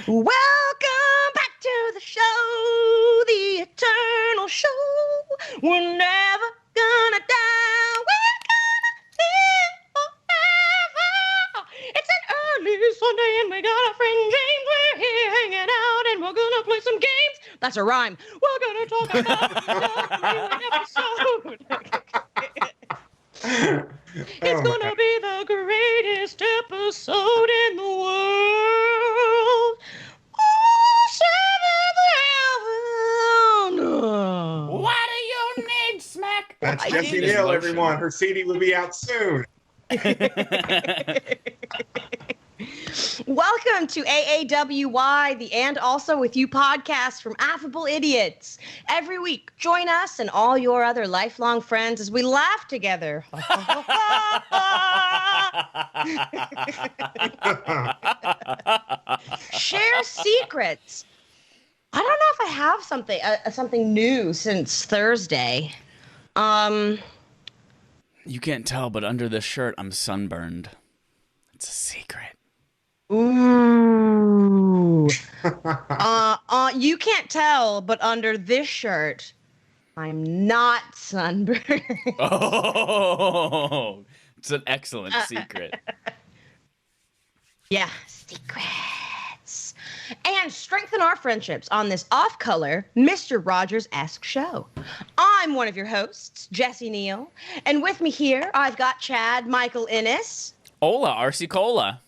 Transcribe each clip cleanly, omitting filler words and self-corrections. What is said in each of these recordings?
Welcome back to the show, the eternal show. We're never gonna die. We're gonna live forever. It's an early Sunday and we got our friend James. We're here hanging out and we're gonna play some games. That's a rhyme. We're gonna talk about the episode. It's gonna be the greatest episode in the world. What do you need, Smack? That's Jessie Neal, everyone. Her CD will be out soon. Welcome to AAWY, the And Also With You podcast from Affable Idiots. Every week, join us and all your other lifelong friends as we laugh together. Share secrets. I don't know if I have something new since Thursday. You can't tell, but under this shirt, I'm sunburned. It's a secret. Ooh. You can't tell, but under this shirt, I'm not sunburned. Oh, it's an excellent secret. Yeah, secrets. And strengthen our friendships on this off-color, Mr. Rogers-esque show. I'm one of your hosts, Jessie Neal, and with me here, I've got Chad Michael Innes. Hola, RC Cola.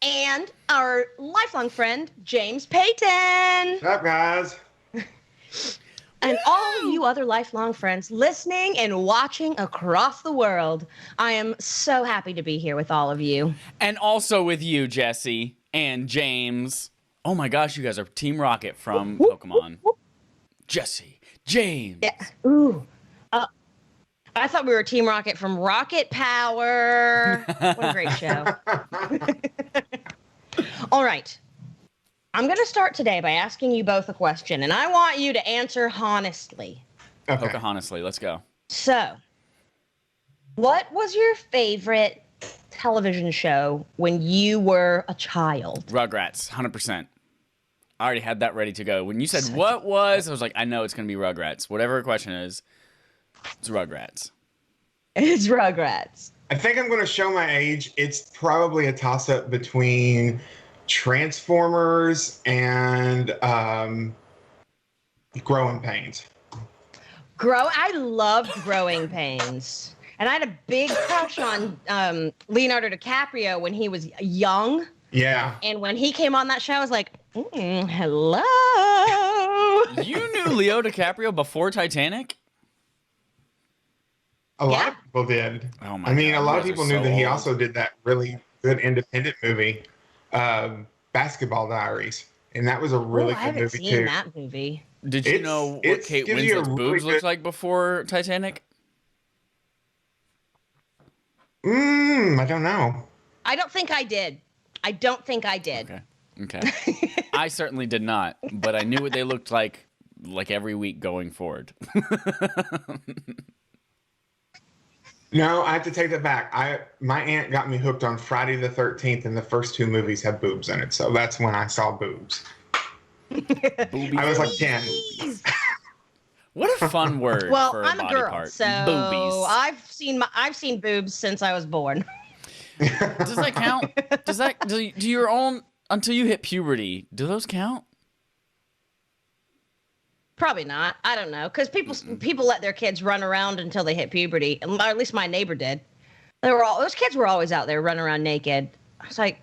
And our lifelong friend, James Payton. What's up, guys? And all you other lifelong friends listening and watching across the world. I am so happy to be here with all of you. And also with you, Jessie and James. Oh my gosh, you guys are Team Rocket from Pokemon. Jessie, James. Yeah. Ooh. I thought we were Team Rocket from Rocket Power. What a great show. All right. I'm going to start today by asking you both a question, and I want you to answer honestly. Okay, honestly, let's go. So, what was your favorite television show when you were a child? Rugrats, 100%. I already had that ready to go. When you said what was, I was like, I know it's going to be Rugrats. Whatever the question is, it's Rugrats. It's Rugrats. I think I'm going to show my age. It's probably a toss-up between Transformers and Growing Pains. I loved Growing Pains. And I had a big crush on Leonardo DiCaprio when he was young. Yeah. And when he came on that show, I was like, hello. You knew Leo DiCaprio before Titanic? A lot of people did. Oh my I mean, God, a lot of you people guys are knew so that he old. also did that really good independent movie, Basketball Diaries. And that was a really I good haven't movie, seen too. that movie. Did you know what it's Kate gives you a Winslet's really boobs looked good- like before Titanic? I don't know. I don't think I did. Okay. I certainly did not, but I knew what they looked like every week going forward. No, I have to take that back. My aunt got me hooked on Friday the 13th, and the first two movies had boobs in it, so that's when I saw boobs. I was like 10. What a fun word Well, for a I'm a body girl, part. so Boobies. I've seen boobs since I was born. Does that count? Do your own until you hit puberty? Do those count? Probably not. I don't know, because people let their kids run around until they hit puberty, or at least my neighbor did. Those kids were always out there running around naked. I was like,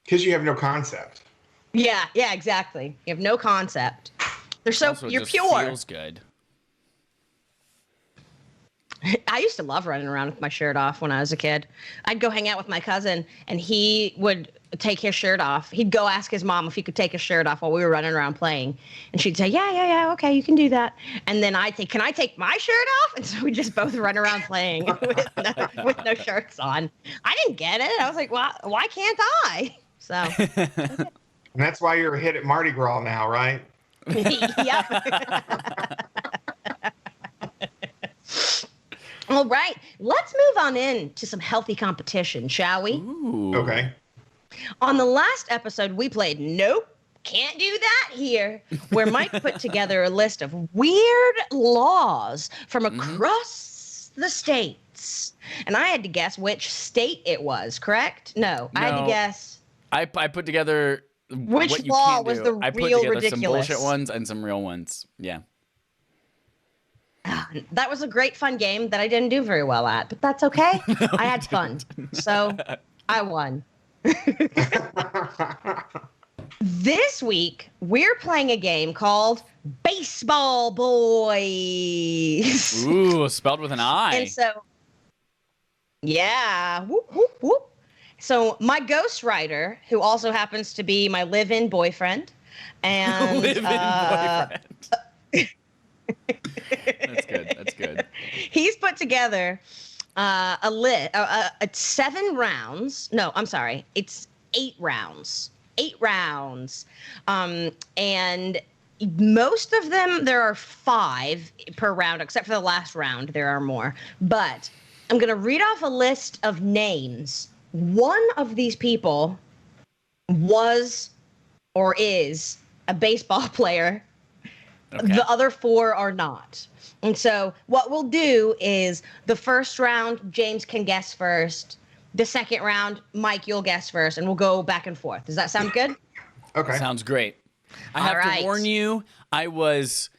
Because you have no concept. yeah, exactly. You have no concept. Also, You're just pure. Feels good. I used to love running around with my shirt off when I was a kid. I'd go hang out with my cousin, and he would take his shirt off. He'd go ask his mom if he could take his shirt off while we were running around playing. And she'd say, yeah, okay, you can do that. And then I'd say, can I take my shirt off? And so we'd just both run around playing with no shirts on. I didn't get it. I was like, well, why can't I? So. And that's why you're a hit at Mardi Gras now, right? Yep. All right, let's move on in to some healthy competition, shall we? Ooh. Okay. On the last episode, we played Nope, Can't Do That Here, where Mike put together a list of weird laws from across the states. And I had to guess which state it was, correct? No, I had to guess. I put together which what you law can't was do. the I put real together ridiculous. some bullshit ones and some real ones. Yeah. That was a great fun game that I didn't do very well at, but that's okay. I had fun. So I won. This week, we're playing a game called Baseball Boys. Ooh, spelled with an I. And so, yeah. Whoop, whoop, whoop. So my ghostwriter, who also happens to be my live-in boyfriend, and Live-in boyfriend. That's good. That's good. He's put together a list, 7 rounds. No, I'm sorry. It's 8 rounds. 8 rounds. And most of them, there are 5 per round, except for the last round. There are more. But I'm going to read off a list of names. One of these people was or is a baseball player. Okay. The other 4 are not. And so what we'll do is the first round, James can guess first. The second round, Mike, you'll guess first, and we'll go back and forth. Does that sound good? Okay. Sounds great. I have to warn you, I was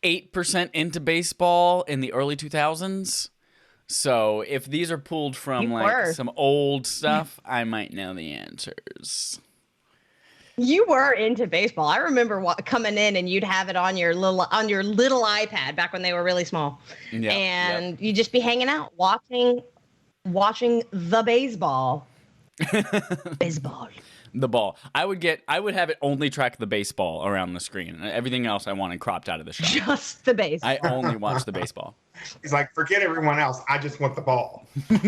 8% into baseball in the early 2000s. So if these are pulled from some old stuff, I might know the answers. You were into baseball. I remember coming in and you'd have it on your little iPad back when they were really small, and you'd just be hanging out watching the baseball. Baseball. The ball. I would have it only track the baseball around the screen. Everything else I wanted cropped out of the shot. Just the baseball. I only watch the baseball. He's like, forget everyone else. I just want the ball.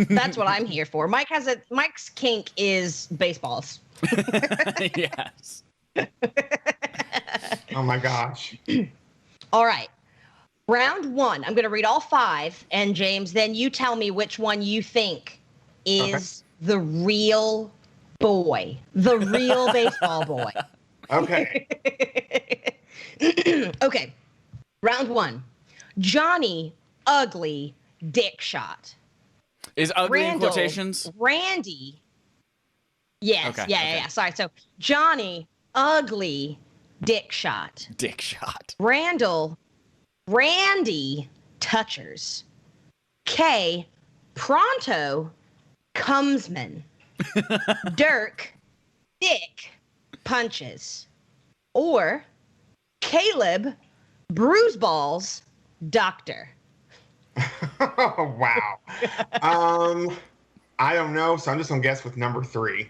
That's what I'm here for. Mike's kink is baseballs. Yes. Oh my gosh. All right. Round 1. I'm going to read all 5, and James, then you tell me which one you think is the real boy, the real baseball boy. Okay. Okay. Round 1. Johnny Ugly Dick Shot. Is ugly Randall, in quotations? Randy. Yes. Okay, Yeah. Sorry. So Johnny Ugly Dick Shot. Dick Shot. Randy Touchers. K. Pronto Cumsman. Dirk Dick Punches. Or Caleb Bruiseballs Doctor. Oh, wow. I don't know, so I'm just gonna guess with number 3.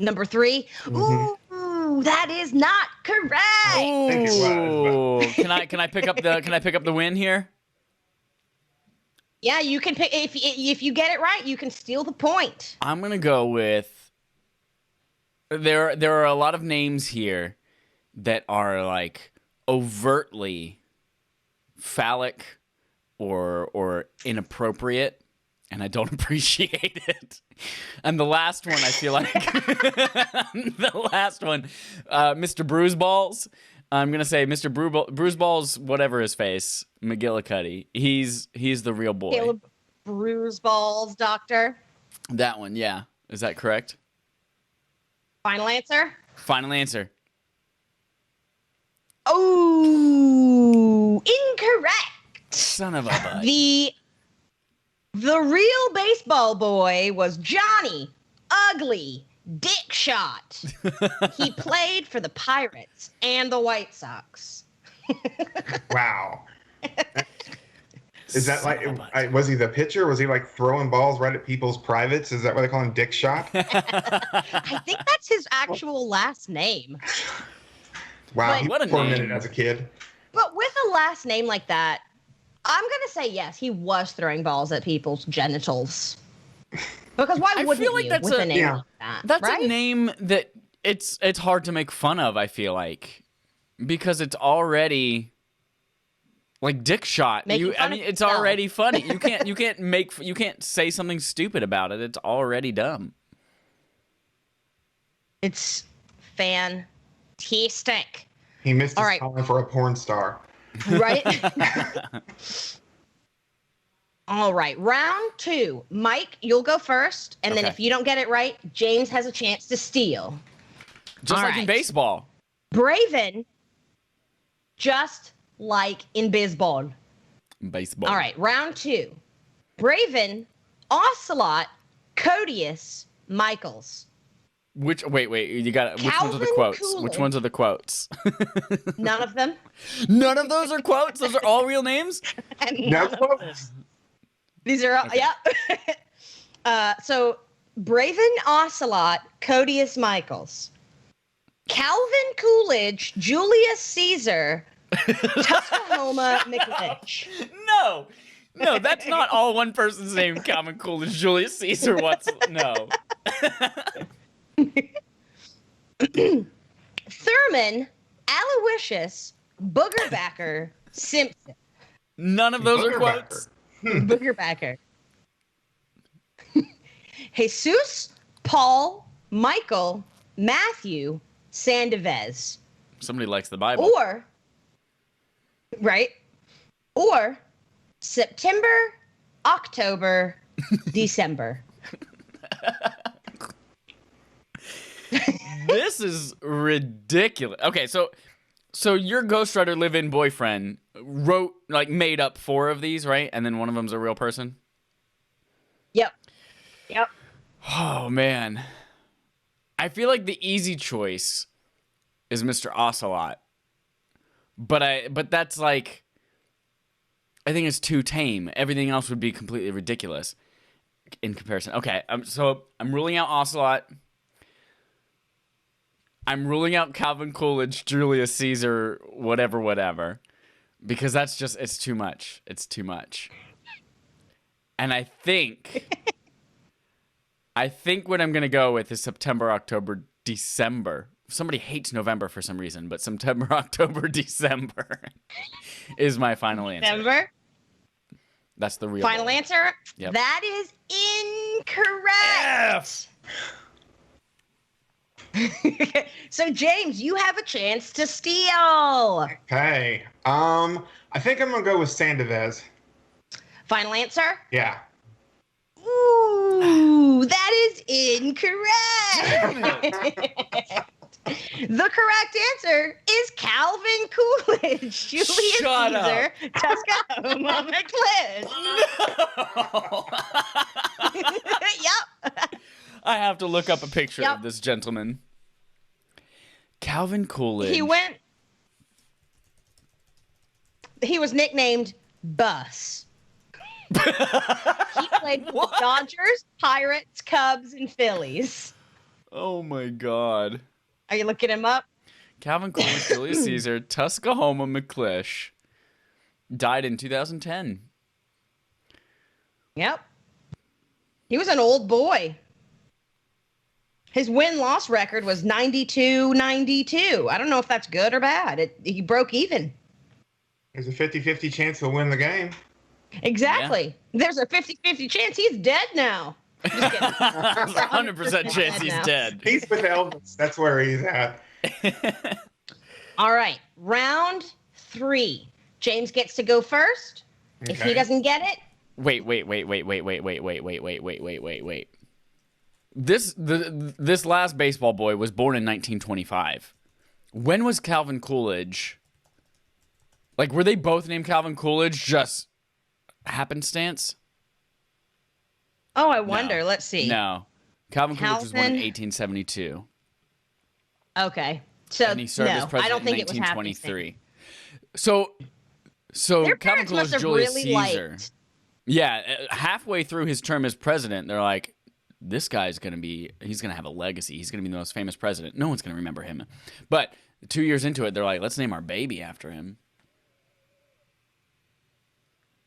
Number 3? Mm-hmm. Ooh, that is not correct. Ooh. I think it was, Can I pick up the win here? Yeah, you can pick if you get it right, you can steal the point. I'm gonna go with there are a lot of names here that are like overtly phallic or inappropriate, and I don't appreciate it. And the last one, I feel like Mr. Bruiseballs. I'm gonna say Mr. Bruiseballs, whatever his face, McGillicuddy. He's the real boy. Caleb Bruiseballs Doctor. That one, yeah. Is that correct? Final answer? Final answer. Oh, incorrect. Son of a butt. The real baseball boy was Johnny Ugly Dick Shot. He played for the Pirates and the White Sox. Wow. Is that was he the pitcher? Was he like throwing balls right at people's privates? Is that what they call him, Dick Shot? I think that's his actual last name. Wow, what a tormented name. as a kid. But with a last name like that, I'm going to say yes, he was throwing balls at people's genitals. Because why wouldn't feel like you that's with a name like that? That's right? a name that it's hard to make fun of, I feel like. Because it's already like Dick Shot. It's already funny. You can't say something stupid about it. It's already dumb. It's fantastic. He missed All his right. calling for a porn star. Right? All right. Round 2. Mike, you'll go first. And then Okay. if you don't get it right, James has a chance to steal. Just All like in right. baseball. Braven, just like in baseball. Baseball. All right. Round 2. Braven, Ocelot, Courteous, Michaels. Wait, you got which ones are the Calvin quotes? Coolidge. Which ones are the quotes? None of them. None of those are quotes? Those are all real names? And No none of them. quotes. These are all, Okay. yeah. So Braven Ocelot, Courteous Michaels, Calvin Coolidge, Julius Caesar, Tuskahoma McLitch. No, that's not all one person's name. Calvin Coolidge, Julius Caesar. No. Thurman, Aloysius, Boogerbacker, Simpson. None of those are Boogerbacker. quotes. Boogerbacker. Jesus, Paul, Michael, Matthew, Sandoval. Somebody likes the Bible. Or, right? Or September, October, December. This is ridiculous. Okay, so your ghostwriter live-in boyfriend made up 4 of these, right? And then one of them's a real person? Yep. Oh, man. I feel like the easy choice is Mr. Ocelot. But that's like, I think it's too tame. Everything else would be completely ridiculous in comparison. Okay, so I'm ruling out Ocelot. I'm ruling out Calvin Coolidge, Julius Caesar, whatever, because that's just, it's too much. It's too much. And I think what I'm going to go with is September, October, December. Somebody hates November for some reason, but September, October, December is my final answer. December. That's the real Final goal. answer? Yep. That is incorrect. So, James, you have a chance to steal. Okay. I think I'm gonna go with Sandoval. Final answer? Yeah. Ooh, that is incorrect. The correct answer is Calvin Coolidge, Julius Shut Caesar, Tuskahoma McLitch. Yep. I have to look up a picture Yep. of this gentleman. Calvin Coolidge. He was nicknamed Bus. He played for the Dodgers, Pirates, Cubs, and Phillies. Oh my God. Are you looking him up? Calvin Coolidge, Julius Caesar, Tuskahoma McLitch. Died in 2010. Yep. He was an old boy. His win-loss record was 92-92. I don't know if that's good or bad. He broke even. There's a 50-50 chance he'll win the game. Exactly. There's a 50-50 chance he's dead now. Just kidding. 100% chance he's now. dead. He's with Elvis. That's where he's at. All right. Round 3. James gets to go first. If he Okay. doesn't get it, Wait. This last baseball boy was born in 1925. When was Calvin Coolidge? Like, were they both named Calvin Coolidge? Just happenstance? oh, I wonder. Let's see. No. Calvin Coolidge was born in Calvin- 1872. Okay. So, And he served as no, I president don't think in it was 1923. So Their Calvin parents Coolidge, must have Julius really Caesar. liked. Yeah, halfway through his term as president, they're like, this guy's going to he's going to have a legacy. He's going to be the most famous president. No one's going to remember him. But 2 years into it, they're like, let's name our baby after him.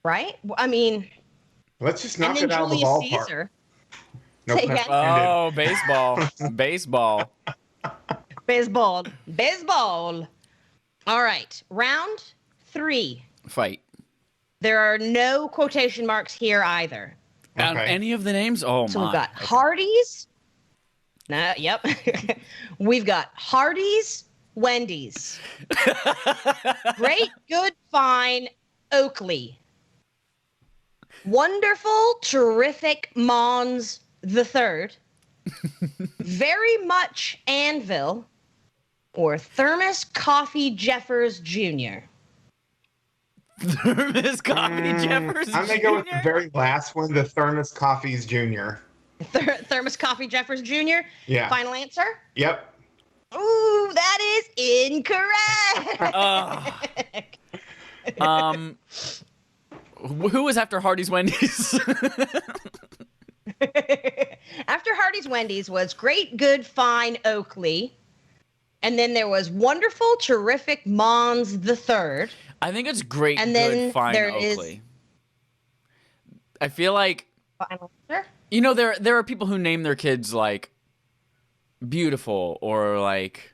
Right? I mean, Let's just and knock then it out of the Julius ballpark. Caesar. No Say pun again? intended. Oh, baseball. Baseball. All right. Round 3. Fight. There are no quotation marks here either. On Okay. any of the names? Oh, So my. we've got Hardee's, Yep. We've got Hardee's, Wendy's, Great Good Fine, Oakley, Wonderful Terrific Mons the Third, Very Much Anvil, or Thermos Coffee Jeffers Jr. Thermos Coffee Jeffers I'm going to go with the very last one, the Thermos Coffees Jr. Thermos Coffee Jeffers Jr.? Yeah. Final answer? Yep. Ooh, that is incorrect. Who was after Hardee's, Wendy's? After Hardee's, Wendy's was Great Good Fine Oakley. And then there was Wonderful Terrific Mons the Third. I think it's Great And Good then Fine there Oakley. I feel like, Final answer? you know, there are people who name their kids like Beautiful or like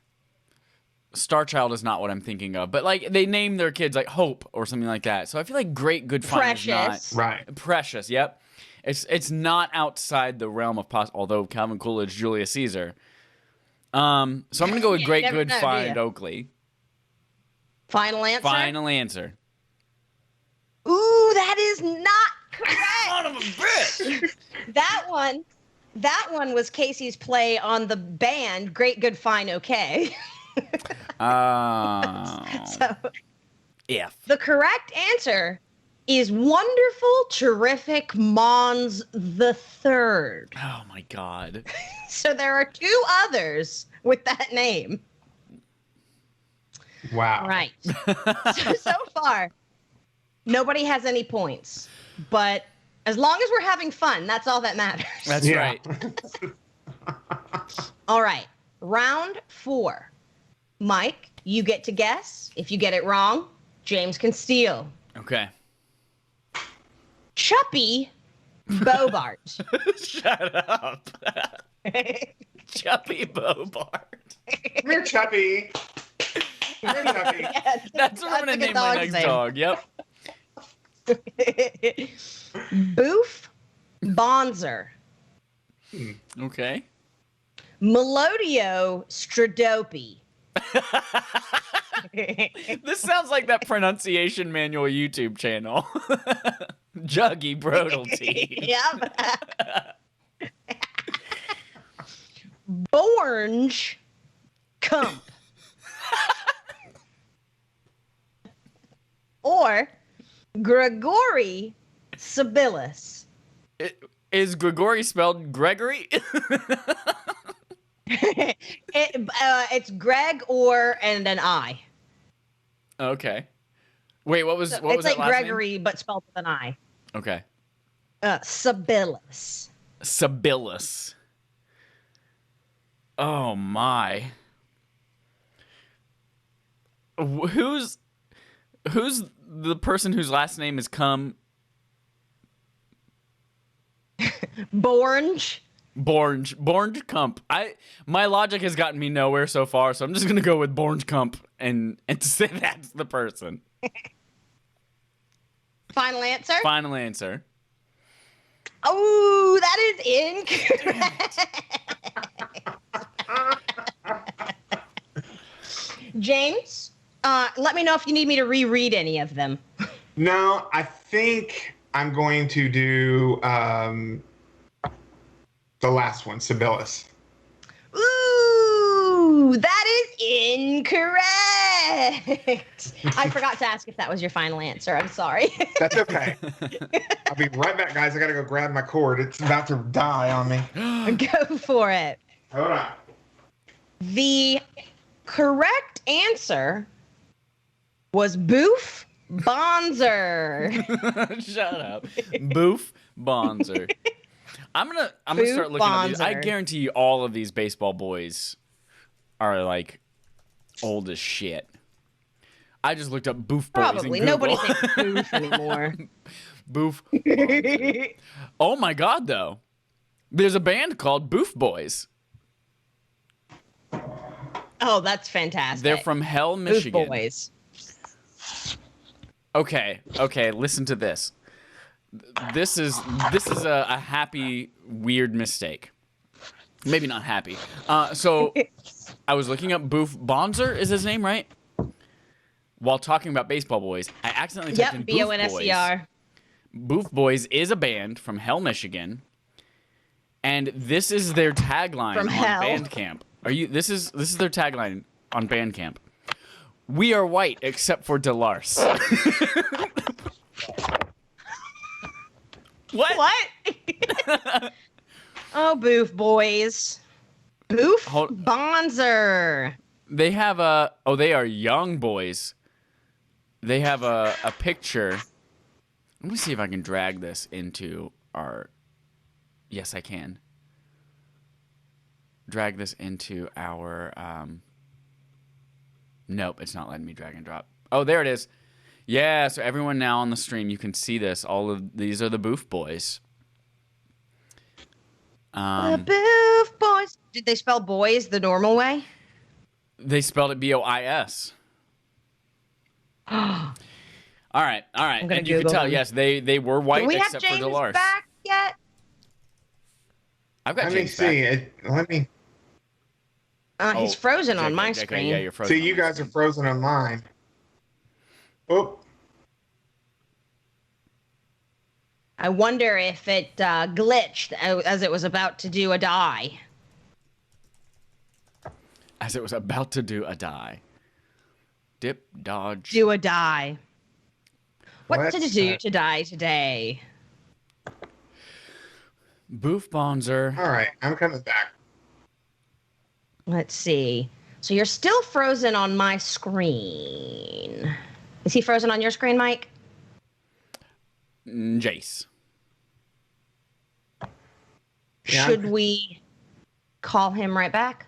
Star Child is not what I'm thinking of, but like they name their kids like Hope or something like that. So I feel like Great Good Fine Precious. is not Right. Precious. Yep, it's not outside the realm of possible. Although Calvin Coolidge, Julius Caesar. So I'm gonna go with Great never Good know, do Fine ya? Oakley. Final answer? Final answer. Ooh, that is not correct. Son of a bitch! That one was Casey's play on the band Great Good Fine Okay. Oh. So If. the correct answer is Wonderful Terrific Mons the Third. Oh my god. So there are two others with that name. Wow. Right. So far, nobody has any points. But as long as we're having fun, that's all that matters. That's Yeah. right. All right. Round 4. Mike, you get to guess. If you get it wrong, James can steal. Okay. Chuppy Bobart. Shut up. Chuppy Bobart. Come here, Chuppy. Come here, Chuppy. That's what I'm gonna a name my dog's next name. dog. Yep. Boof Bonzer. Okay. Melodio Stradopi. This sounds like that pronunciation manual YouTube channel. Juggy Brodelty. Yep. Borge Kump. Or Gregory Sibyllus. Is Gregory spelled Gregory? It's Greg or and an I. Okay. Wait, what was So what it's was like that last Gregory, but spelled with an I. name? Okay. Sibyllus. Sibyllus. Oh my. Who's the person whose last name is Cum? Borge. Borge Kump. My logic has gotten me nowhere so far, so I'm just gonna go with Borge Kump and to say that's the person. Final answer? Final answer. Oh, that is incorrect. James, let me know if you need me to reread any of them. No, I think I'm going to do the last one, Sibyllus. Ooh, that is incorrect. I forgot to ask if that was your final answer. I'm sorry. That's okay. I'll be right back, guys. I gotta go grab my cord. It's about to die on me. Go for it. Hold on. The correct answer was Boof Bonzer. Shut up. Boof Bonzer. I'm gonna start looking at these. I Bonzer. guarantee you all of these baseball boys are like old as shit. I just looked up Boof boys Probably. in Google. Nobody thinks Boof anymore. Boof. Oh my god, though. There's a band called Boof Boys. Oh, that's fantastic. They're from Hell, Boof Michigan. Boys. Okay, listen to this. This is a happy weird mistake. Maybe not happy. So I was looking up Boof Bonser is his name, right? While talking about Baseball Boys, I accidentally typed in Yep, Boof Boys. Bonser. Boof Boys is a band from Hell, Michigan, and this is their tagline From on hell. Bandcamp. This is their tagline on Bandcamp. We are white except for Delars. What? Oh, Boof Boys. Boof Bonser. They have they are young boys. They have a picture. Let me see if I can drag this into our. Yes, I can. Drag this into our. Nope, it's not letting me drag and drop. Oh, there it is. Yeah, so everyone now on the stream, you can see this. All of these are the Boof Boys. The Boof Boys. Did they spell boys the normal way? They spelled it Bois. All right. I'm gonna And you can Google tell, them. yes, they were white Do we have except for James Delars. back yet? I've got Let me James see. back. Let me He's frozen on JK, my JK, screen. Yeah, you're frozen. see. You guys are frozen on mine. Oh, I wonder if it glitched as it was about to do a die. As it was about to do a die. Dip, dodge. Do a die. What Let's, did you do to die today? Boof Bonser. all right. I'm coming back. Let's see. So you're still frozen on my screen. Is he frozen on your screen, Mike? Jace. Yeah, Should we call him right back?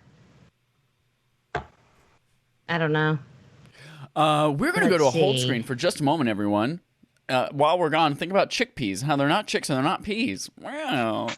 I don't know. We're going to go to a Let's hold see. screen for just a moment, everyone. While we're gone, think about chickpeas, how they're not chicks and they're not peas. Wow.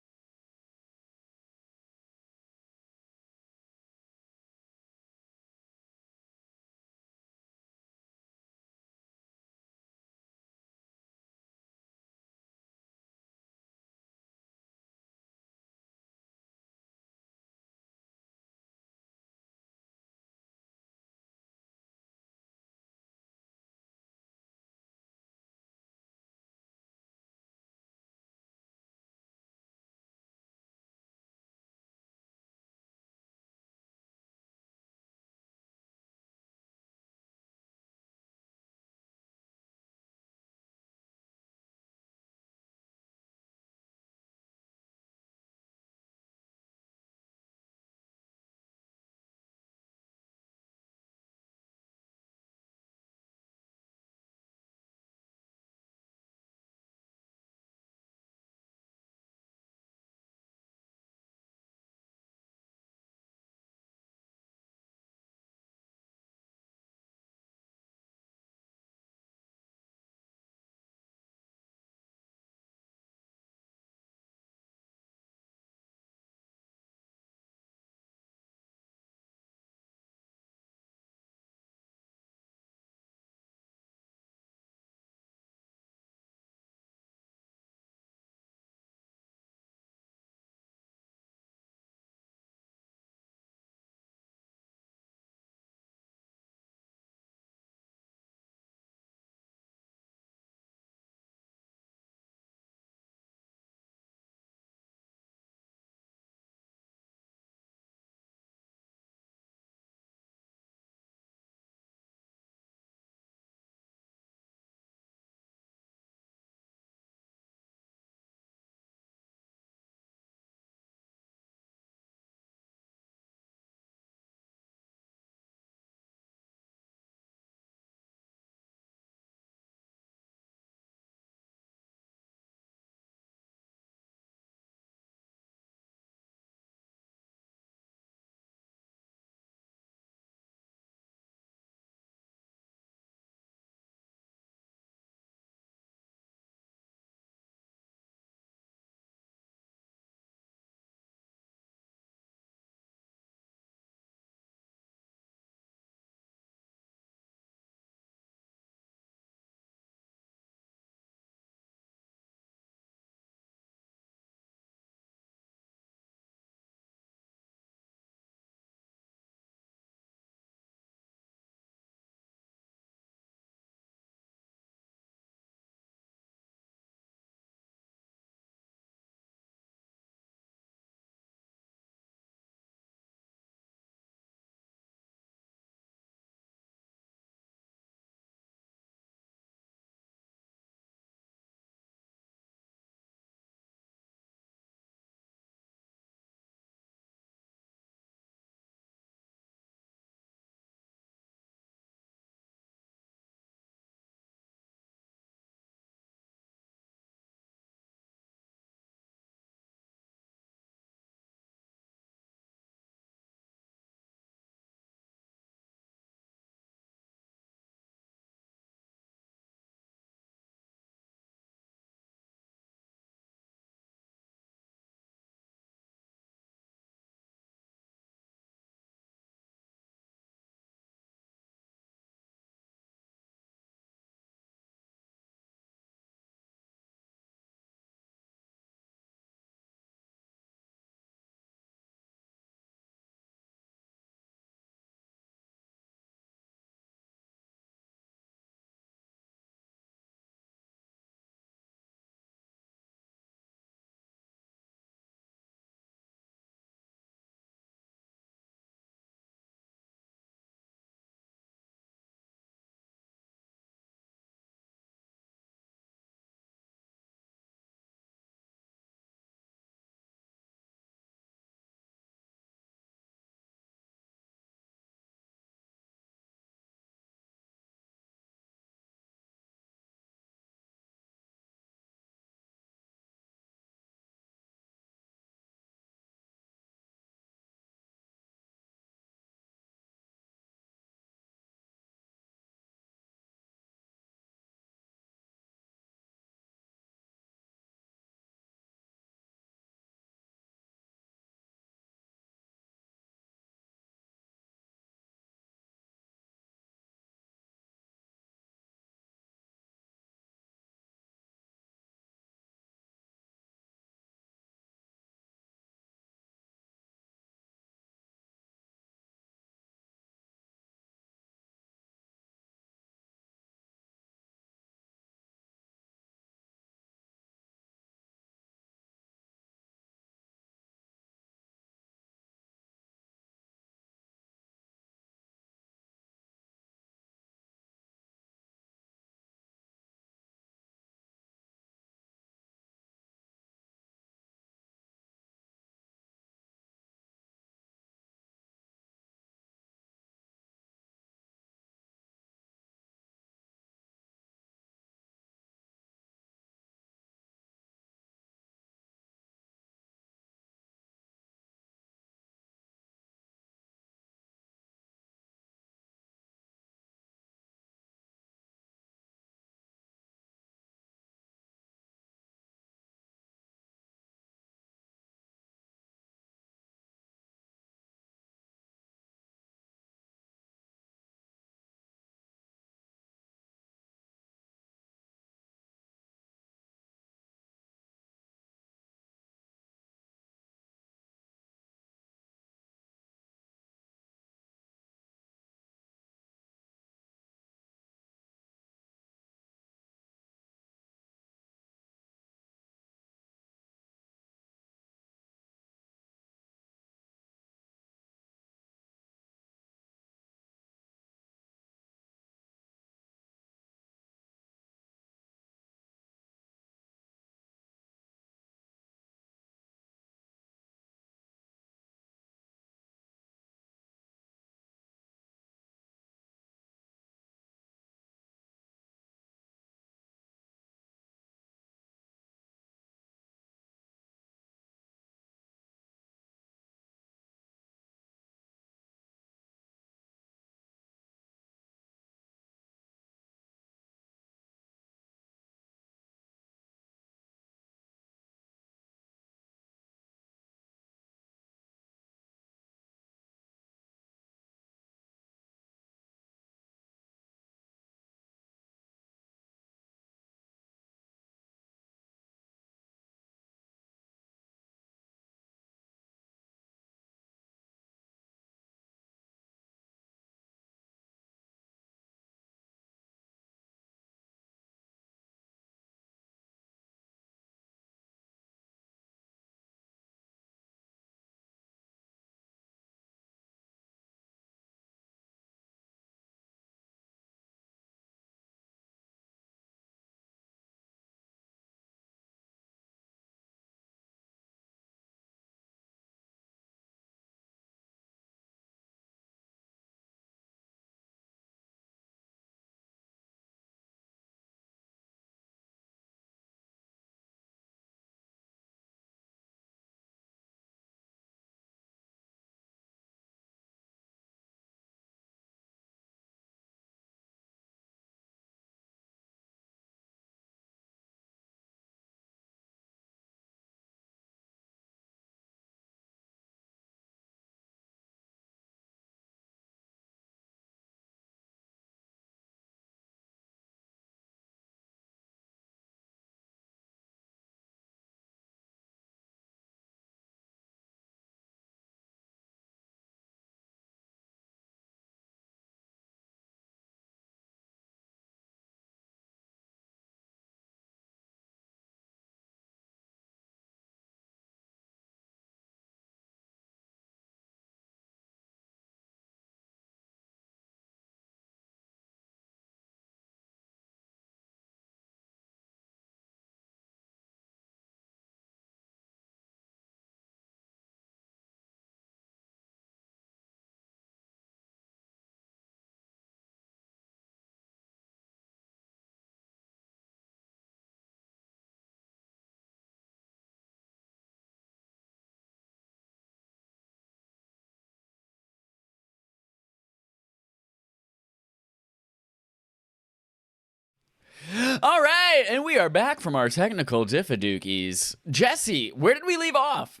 right, and we are back from our technical diffidookies. Jesse, where did we leave off?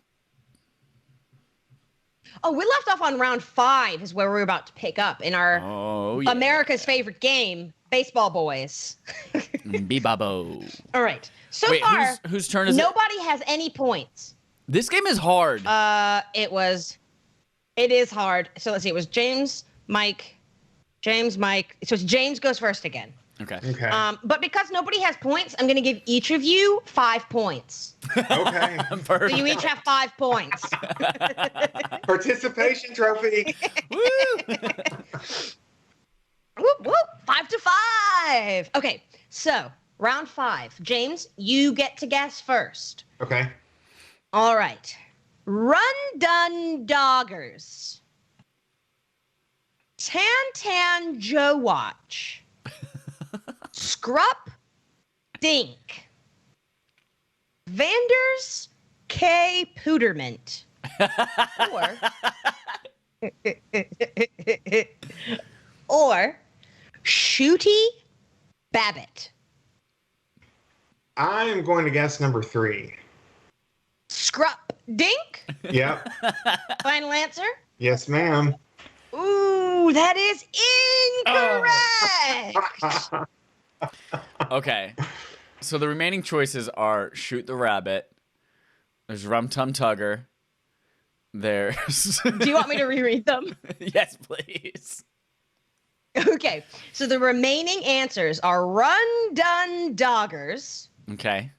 Oh, we left off on round 5 is where we're about to pick up in our America's favorite game, Baseball Boys. Bebabo. All right. So Wait, far, whose turn is nobody has any points. This game is hard. It is hard. So let's see. It was James, Mike. So it's James goes first again. Okay. But because nobody has points, I'm going to give each of you 5 points. Okay. So you each have 5 points. Participation trophy. Woo! Whoop, whoop. 5-5. Okay. So round 5. James, you get to guess first. Okay. All right. Run Dun Doggers. Tan Joe Watch. Scrup Dink. Vanders K Pooterment. Or Shooty Babbitt. I am going to guess number 3. Scrup Dink? Yep. Final answer? Yes, ma'am. Ooh, that is incorrect. Okay. So the remaining choices are Shoot the Rabbit. There's Rum Tum Tugger. There's... Do you want me to reread them? Yes, please. Okay. So the remaining answers are Run Dun Doggers, Okay.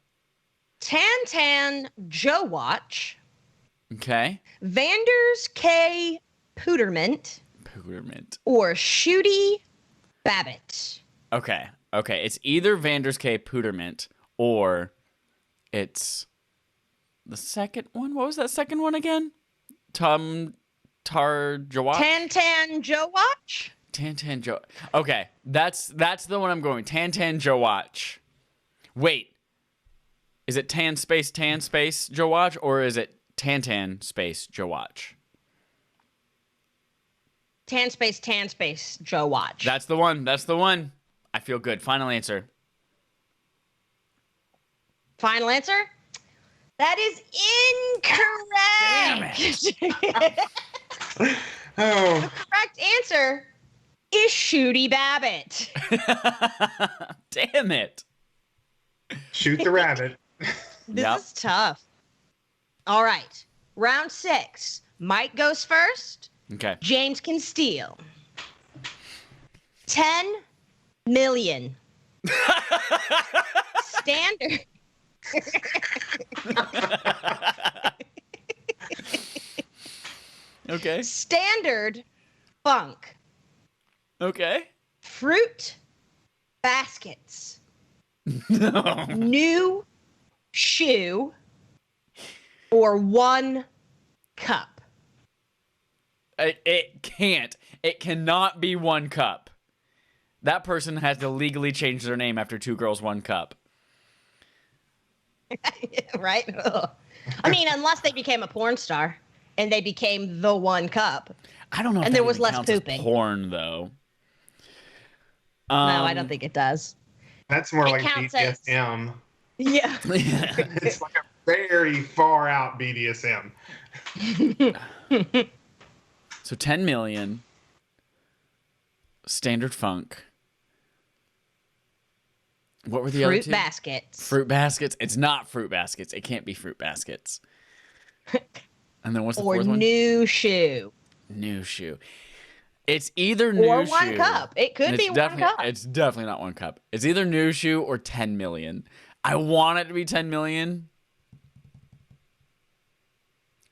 Tan Joe Watch, Okay. Vanders K Pooterment, or Shooty Babbitt. Okay. Okay. It's either Vander's K Pooterment or it's the second one. What was that second one again? Tum Tar Jawatch? Tan Joe Watch? Tan Joe. Okay. That's the one I'm going. Tan Joe Watch. Wait. Is it Tan space Joe Watch or is it Tan space Joe Watch? Tan space Joe Watch. That's the one. That's the one. I feel good. Final answer. Final answer? That is incorrect. Oh. The correct answer is Shooty Babbitt. Damn it. Shoot the rabbit. This is tough. All right. Round 6. Mike goes first. Okay. James can steal. 10 million. Standard. Okay. Standard funk. Okay. Fruit baskets. No. New shoe. Or 1 cup. It can't. It cannot be 1 cup. That person has to legally change their name after 2 girls, 1 cup. Right? I mean, unless they became a porn star and they became the 1 cup. I don't know. And if there that was even less counts as pooping. porn, though. No, I don't think it does. That's more It like counts as- BDSM. Yeah. It's like a very far out BDSM. So 10 million. Standard funk. What were the other Fruit 2? baskets. Fruit baskets. It's not fruit baskets. It can't be fruit baskets. And then what's the Or 4th one? new shoe. New shoe. It's either new Or shoe. 1 cup. It could be 1 cup. It's definitely not 1 cup. It's either new shoe or 10 million. I want it to be 10 million.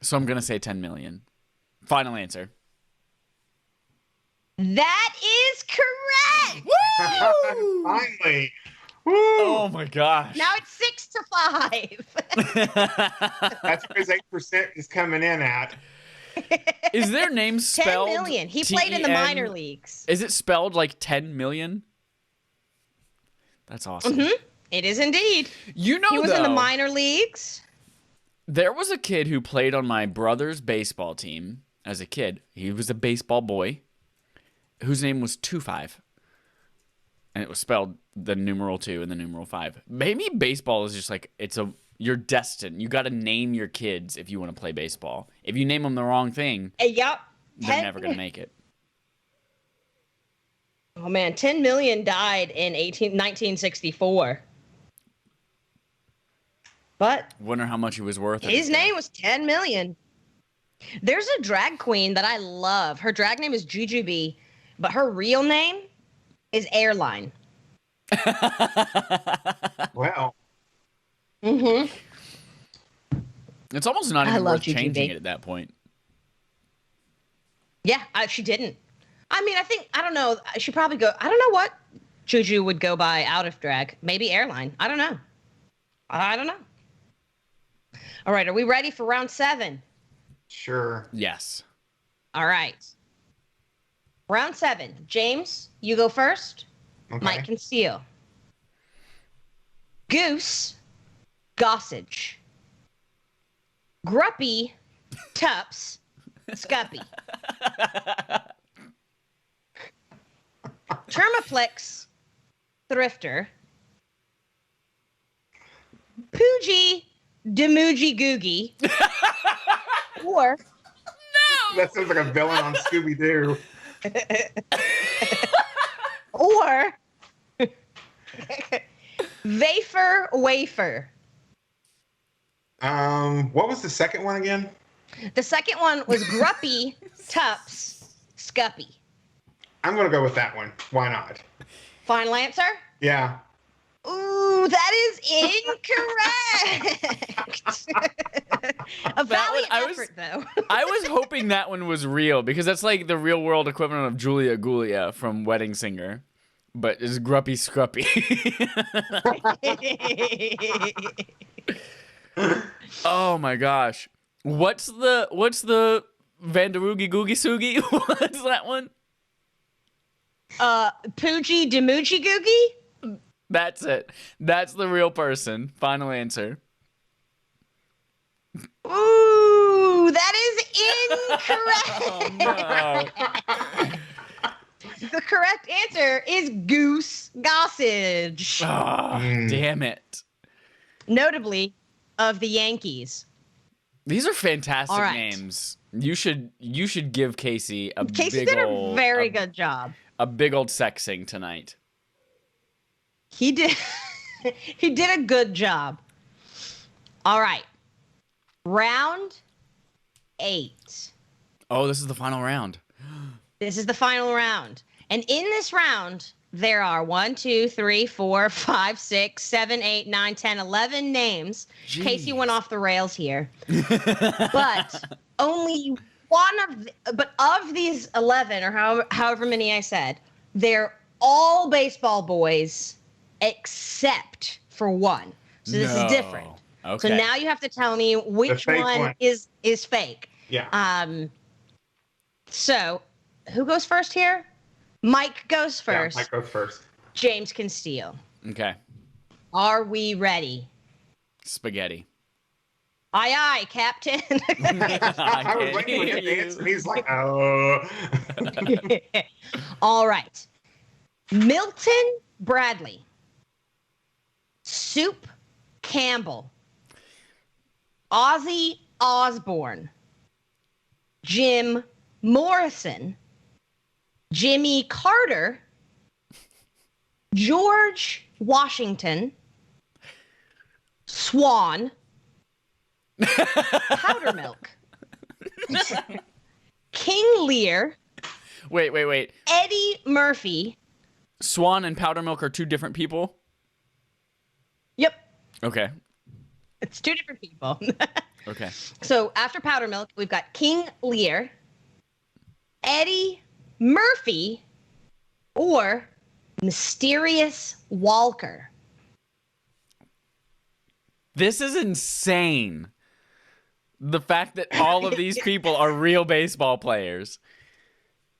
So I'm going to say 10 million. Final answer. That is correct. Woo! Finally. Woo! Oh my gosh. Now it's 6-5. That's where his 8% is coming in at. Is their name 10 spelled? million. He played in the minor leagues. Is it spelled like 10 million? That's awesome. Mm-hmm. It is indeed. You know, He was in the though, minor leagues. there was a kid who played on my brother's baseball team as a kid. He was a baseball boy whose name was 25. and it was spelled the numeral 2 and the numeral 5. Maybe baseball is just like you're destined. You got to name your kids if you want to play baseball. If you name them the wrong thing, Yep. they're never going to make it. Oh man, 10 million died in 1964. But Wonder how much he was worth. his name was 10 million. There's a drag queen that I love. Her drag name is Jujubee, but her real name is Airline. Well, Mm-hmm. It's almost not I even love worth changing Jujubee. it at that point. Yeah, she didn't. I mean, I don't know. She probably I don't know what Juju would go by out of drag. Maybe Airline. I don't know. All right, are we ready for round 7? sure. Yes. All right. Round 7. James, you go first. Okay. Mike can steal. Goose, Gossage. Gruppy, Tups, Scuppy. Termaplex, Thrifter. Poogie, Demuji Googie. Or That sounds like a villain on Scooby Doo. or Vafer Wafer. What was the second one again? The second one was Gruppy, Tups, Scuppy. I'm gonna go with that one. Why not? Final answer? Yeah. Ooh, that is incorrect. A valiant effort, though. I was hoping that one was real because that's like the real world equivalent of Julia Gulia from Wedding Singer, but it's Gruppy Scruppy. Oh my gosh. What's the Vandaroogie Googie Soogie? What's that one? Poogie Demuji Googie? That's it. That's the real person. Final answer. Ooh, that is incorrect. Oh, no. The correct answer is Goose Gossage. Oh, damn it. Notably of the Yankees. These are fantastic All right. names. You should give Casey a Casey big did old, a very good job. a big old sexing tonight. He did he did a good job. All right. Round 8. Oh, this is the final round. This is the final round. And in this round, there are 1, 2, 3, 4, 5, 6, 7, 8, 9, 10, 11 names. Jeez. Casey went off the rails here. But only one of these 11 or however many I said, they're all baseball boys except for one. So this is different. Okay. So now you have to tell me which fake one one. is fake. Yeah. So who goes first here? Mike goes first. Yeah, Mike goes first. James can steal. Okay. Are we ready? Spaghetti. Aye, aye, Captain. I was waiting for him to answer. He's like, oh. All right. Milton Bradley. Soup Campbell. Ozzy Osbourne. Jim Morrison. Jimmy Carter. George Washington. Swan. Powder Milk. King Lear. Wait. Eddie Murphy. Swan and Powder Milk are two different people? Yep. Okay. It's two different people. Okay. So after Powder Milk, we've got King Lear, Eddie Murphy, or Mysterious Walker. This is insane. The fact that all of these people are real baseball players.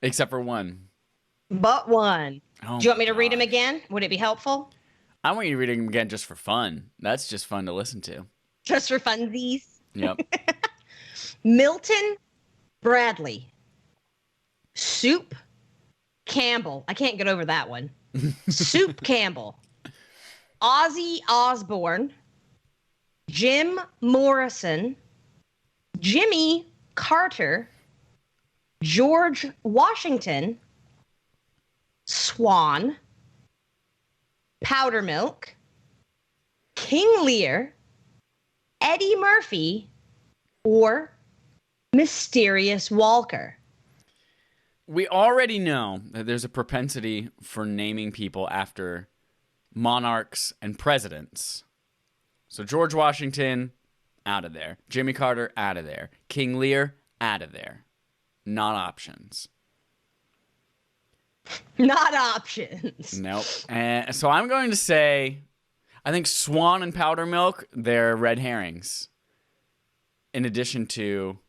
Except for one. But one. Oh Do you want me to my read them gosh. again? Would it be helpful? I want you to read them again just for fun. That's just fun to listen to. Just for funsies. Yep. Milton Bradley. Soup Campbell. I can't get over that one. Soup Campbell, Ozzy Osbourne, Jim Morrison, Jimmy Carter, George Washington, Swan, Powdermilk, King Lear, Eddie Murphy, or Mysterious Walker. We already know that there's a propensity for naming people after monarchs and presidents. So George Washington, out of there. Jimmy Carter, out of there. King Lear, out of there. Not options. Not options. Nope. And so I'm going to say, I think Swan and Powdermilk, they're red herrings. In addition to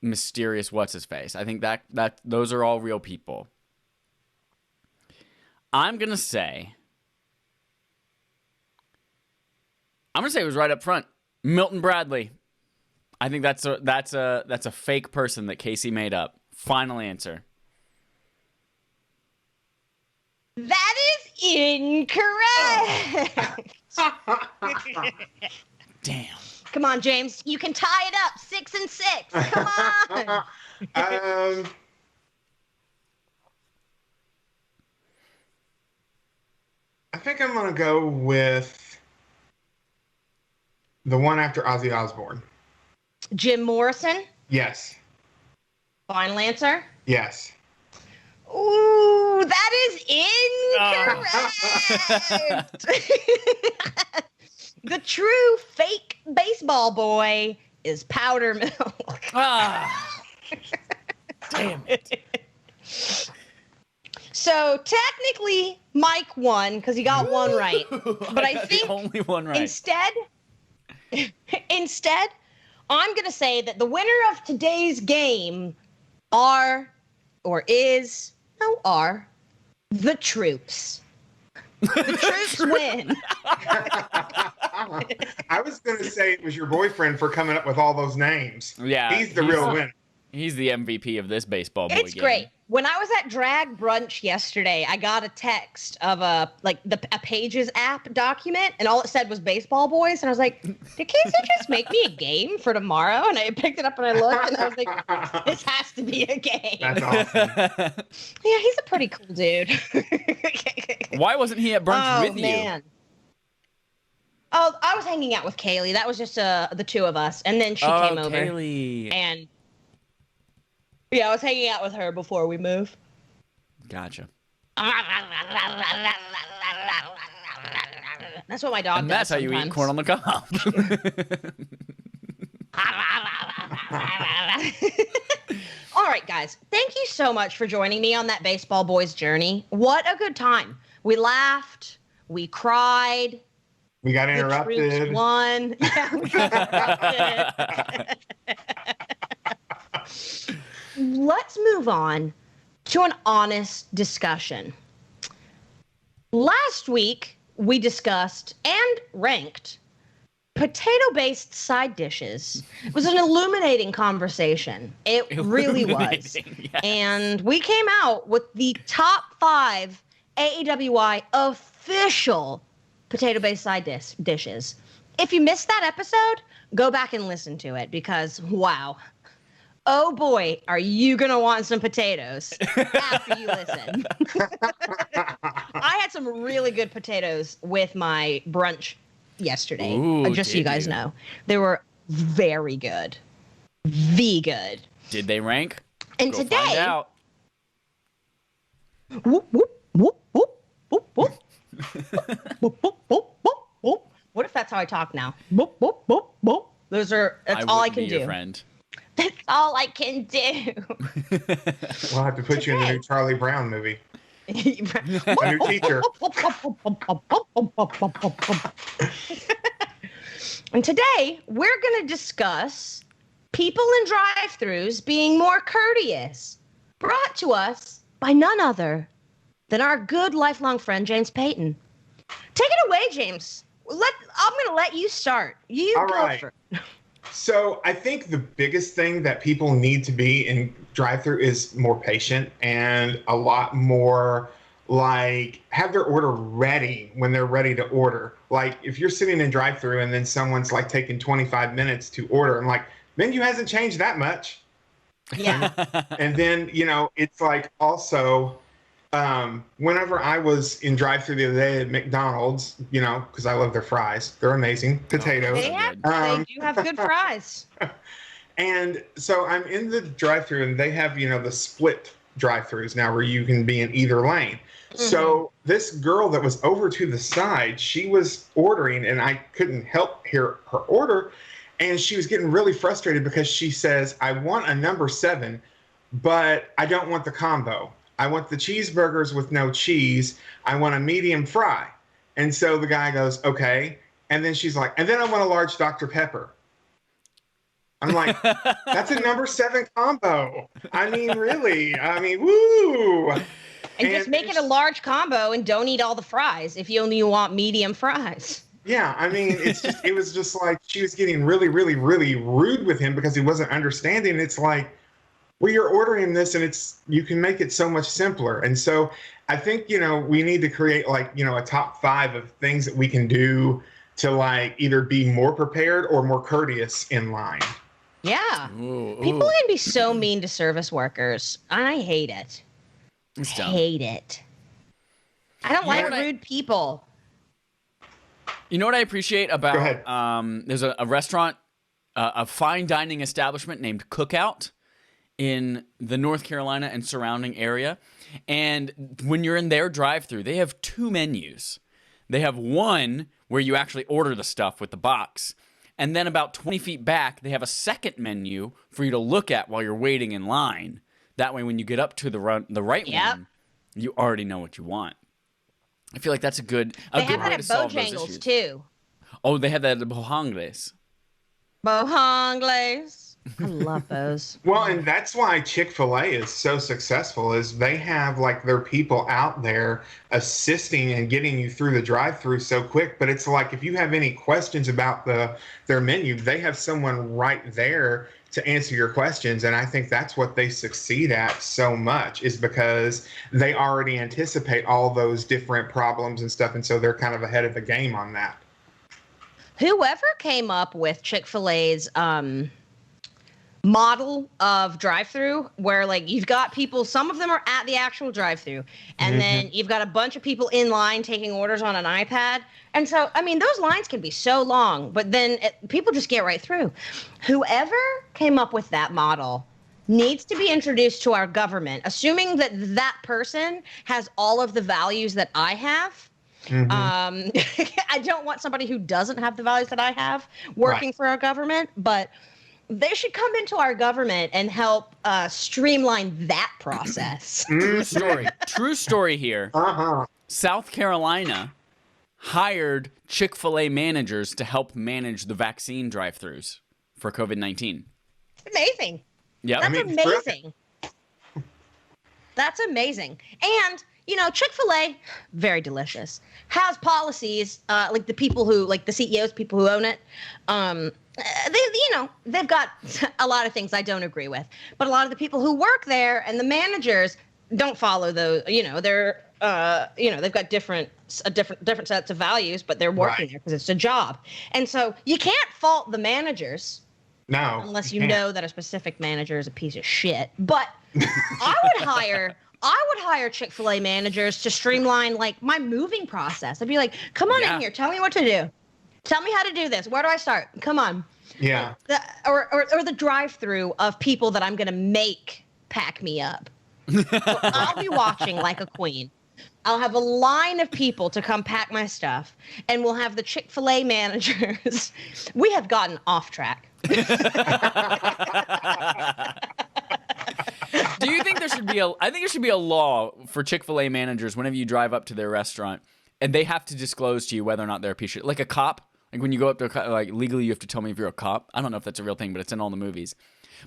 Mysterious What's-His-Face. I think that those are all real people. I'm going to say it was right up front. Milton Bradley. I think that's a fake person that Casey made up. Final answer. That is incorrect. Damn. Come on, James. You can tie it up. 6 and 6. Come on. I think I'm going to go with the one after Ozzy Osbourne. Jim Morrison. Yes. Final answer. Yes. Ooh, that is incorrect. The true fake baseball boy is Powdermilk. Ah. Damn it. So technically, Mike won because he got one right. But I think the only one right. Instead, I'm going to say that the winner of today's game are the troops. The troops win. I was going to say it was your boyfriend for coming up with all those names. Yeah. He's the real winner. He's the MVP of this baseball boy It's game. great. When I was at drag brunch yesterday, I got a text of a Pages app document, and all it said was baseball boys. And I was like, did Casey just make me a game for tomorrow? And I picked it up and I looked, and I was like, this has to be a game. That's awesome. Yeah, he's a pretty cool dude. Why wasn't he at brunch with you? Oh, I was hanging out with Kaylee. That was just the two of us. And then she came over. Kaylee. And yeah, I was hanging out with her before we moved. Gotcha. That's what my dog And does that's how you eat corn on the cob. All right, guys. Thank you so much for joining me on that baseball boys journey. What a good time. We laughed. We cried. We got The interrupted. troops won. Yeah, we got interrupted. Let's move on to an honest discussion. Last week, we discussed and ranked potato-based side dishes. It was an illuminating conversation. It really was. Yes. And we came out with the top 5 AEWI official potato-based side dishes. If you missed that episode, go back and listen to it because, wow. Oh boy, are you going to want some potatoes after you listen. I had some really good potatoes with my brunch yesterday, Ooh, just so you guys know. They were very good. Good. Did they rank? And Go today, find out. whoop, whoop, whoop, whoop, whoop, whoop. Whoop, whoop, whoop, whoop, whoop. What if that's how I talk now? Whoop, whoop, whoop, whoop. That's all I can be do. Your friend. That's all I can do. We'll have to put you in the new Charlie Brown movie. A new teacher. And today, we're going to discuss people in drive-thrus being more courteous. Brought to us by none other than our good lifelong friend, James Payton. Take it away, James. I'm going to let you start. You All go right. first. So I think the biggest thing that people need to be in drive-through is more patient and a lot more like have their order ready when they're ready to order. Like if you're sitting in drive-through and then someone's like taking 25 minutes to order, I'm like, menu hasn't changed that much. Yeah. And then, it's like also whenever I was in drive-through the other day at McDonald's, because I love their fries. They're amazing. Potatoes. They do have good fries. And so I'm in the drive-through and they have, the split drive-throughs now where you can be in either lane. Mm-hmm. So this girl that was over to the side, she was ordering and I couldn't help hear her order. And she was getting really frustrated because she says, I want a number 7, but I don't want the combo. I want the cheeseburgers with no cheese. I want a medium fry. And so the guy goes, okay. And then she's like, and then I want a large Dr. Pepper. I'm like, that's a number 7 combo. I mean, really? Woo. And just make it a large combo and don't eat all the fries if you only want medium fries. Yeah, it was just like she was getting really, really, really rude with him because he wasn't understanding. It's like, well, you're ordering this and you can make it so much simpler. And so I think, we need to create like, a top 5 of things that we can do to like either be more prepared or more courteous in line. Yeah. People can be so mean to service workers. I hate it. It's dumb. Hate it. I don't like rude people. You know what I appreciate about, Go ahead. There's a restaurant, a fine dining establishment named Cookout in the North Carolina and surrounding area. And when you're in their drive-thru, they have 2 menus. They have one where you actually order the stuff with the box. And then about 20 feet back, they have a second menu for you to look at while you're waiting in line. That way, when you get up to the right one, you already know what you want. I feel like that's a good way to solve those issues. They have that at Bojangles, too. Oh, they have that at Bojangles. Bojangles. I love those. Well, and that's why Chick-fil-A is so successful is they have like their people out there assisting and getting you through the drive-through so quick. But it's like if you have any questions about their menu, they have someone right there to answer your questions. And I think that's what they succeed at so much is because they already anticipate all those different problems and stuff. And so they're kind of ahead of the game on that. Whoever came up with Chick-fil-A's model of drive-through where like you've got people, some of them are at the actual drive-through and then you've got a bunch of people in line taking orders on an iPad. And so, those lines can be so long, but then people just get right through. Whoever came up with that model needs to be introduced to our government, assuming that that person has all of the values that I have. I don't want somebody who doesn't have the values that I have working for our government, but they should come into our government and help streamline that process. True story here. South Carolina hired Chick-fil-A managers to help manage the vaccine drive-thrus for COVID-19. Amazing. Yeah, That's amazing. That's amazing. And Chick-fil-A, very delicious, has policies like the people who, like the CEOs, people who own it. They've got a lot of things I don't agree with, but a lot of the people who work there and the managers don't follow those. They're they've got different sets of values, but they're working there because it's a job. And so you can't fault the managers. No, unless you know that a specific manager is a piece of shit. But I would hire Chick-fil-A managers to streamline like my moving process. I'd be like, come on in here, tell me what to do. Tell me how to do this. Where do I start? Come on. Yeah. Or the drive-through of people that I'm going to make pack me up. So I'll be watching like a queen. I'll have a line of people to come pack my stuff, and we'll have the Chick-fil-A managers. We have gotten off track. Do you think there should be I think there should be a law for Chick-fil-A managers whenever you drive up to their restaurant, and they have to disclose to you whether or not they're a piece of shit. Like a cop. Like when you go up to like legally you have to tell me if you're a cop. I don't know if that's a real thing, but it's in all the movies.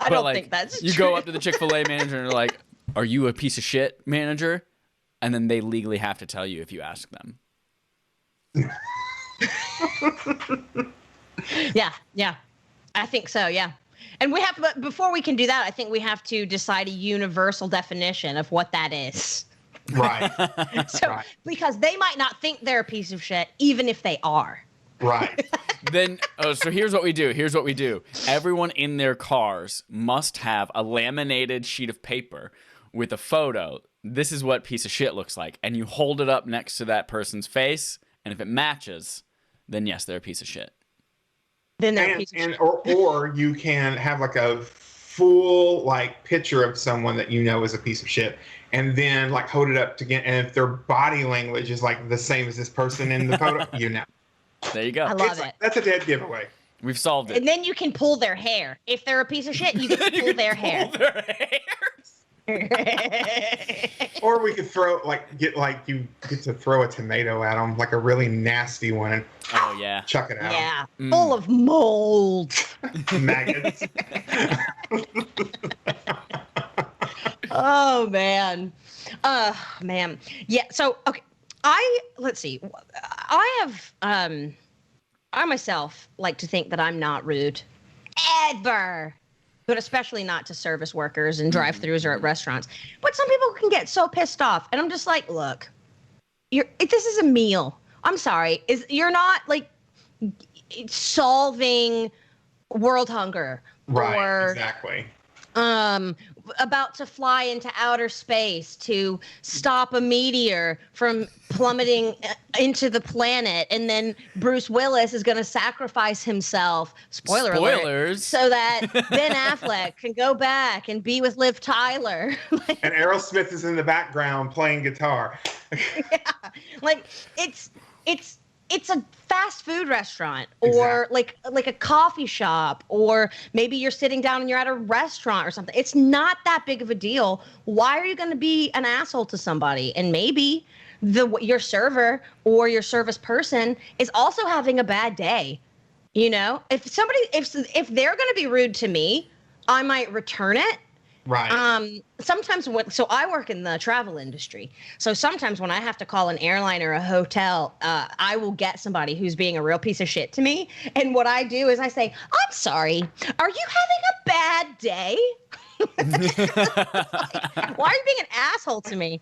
I don't think that's true. You go up to the Chick-fil-A manager and they're like, "Are you a piece of shit, manager?" And then they legally have to tell you if you ask them. Yeah. I think so, yeah. And we have to, but before we can do that, I think we have to decide a universal definition of what that is. Right. So Right. because they might not think they're a piece of shit, even if they are. Right. Then, so here's what we do. Everyone in their cars must have a laminated sheet of paper with a photo. This is what piece of shit looks like. And you hold it up next to that person's face. And if it matches, then yes, they're a piece of shit. Then they're a piece of shit. Or you can have like a full like picture of someone that you know is a piece of shit, and then like hold it up to get, and if their body language is like the same as this person in the photo, you know. There you go. I love it. That's a dead giveaway. We've solved it. And then you can pull their hair. If they're a piece of shit, you get to pull their hair. Or we could get to throw a tomato at them, like a really nasty one, and Oh, yeah. chuck it out. Yeah, full of mold. Maggots. Oh man. Man. Yeah, so okay. Let's see. I myself like to think that I'm not rude. Ever. But especially not to service workers and drive-thrus or at restaurants. But some people can get so pissed off, and I'm just like, look, this is a meal. I'm sorry. You're not like solving world hunger, Right. or Exactly. about to fly into outer space to stop a meteor from plummeting into the planet, and then Bruce Willis is going to sacrifice himself, spoilers, alert, so that Ben Affleck can go back and be with Liv Tyler. And Aerosmith is in the background playing guitar. Yeah, like it's a fast food restaurant, or Exactly. like a coffee shop, or maybe you're sitting down and you're at a restaurant or something. It's not that big of a deal. Why are you going to be an asshole to somebody? And maybe your server or your service person is also having a bad day. You know, if they're going to be rude to me, I might return it. Right. Sometimes so I work in the travel industry. So sometimes when I have to call an airline or a hotel, I will get somebody who's being a real piece of shit to me. And what I do is I say, I'm sorry, are you having a bad day? Why are you being an asshole to me?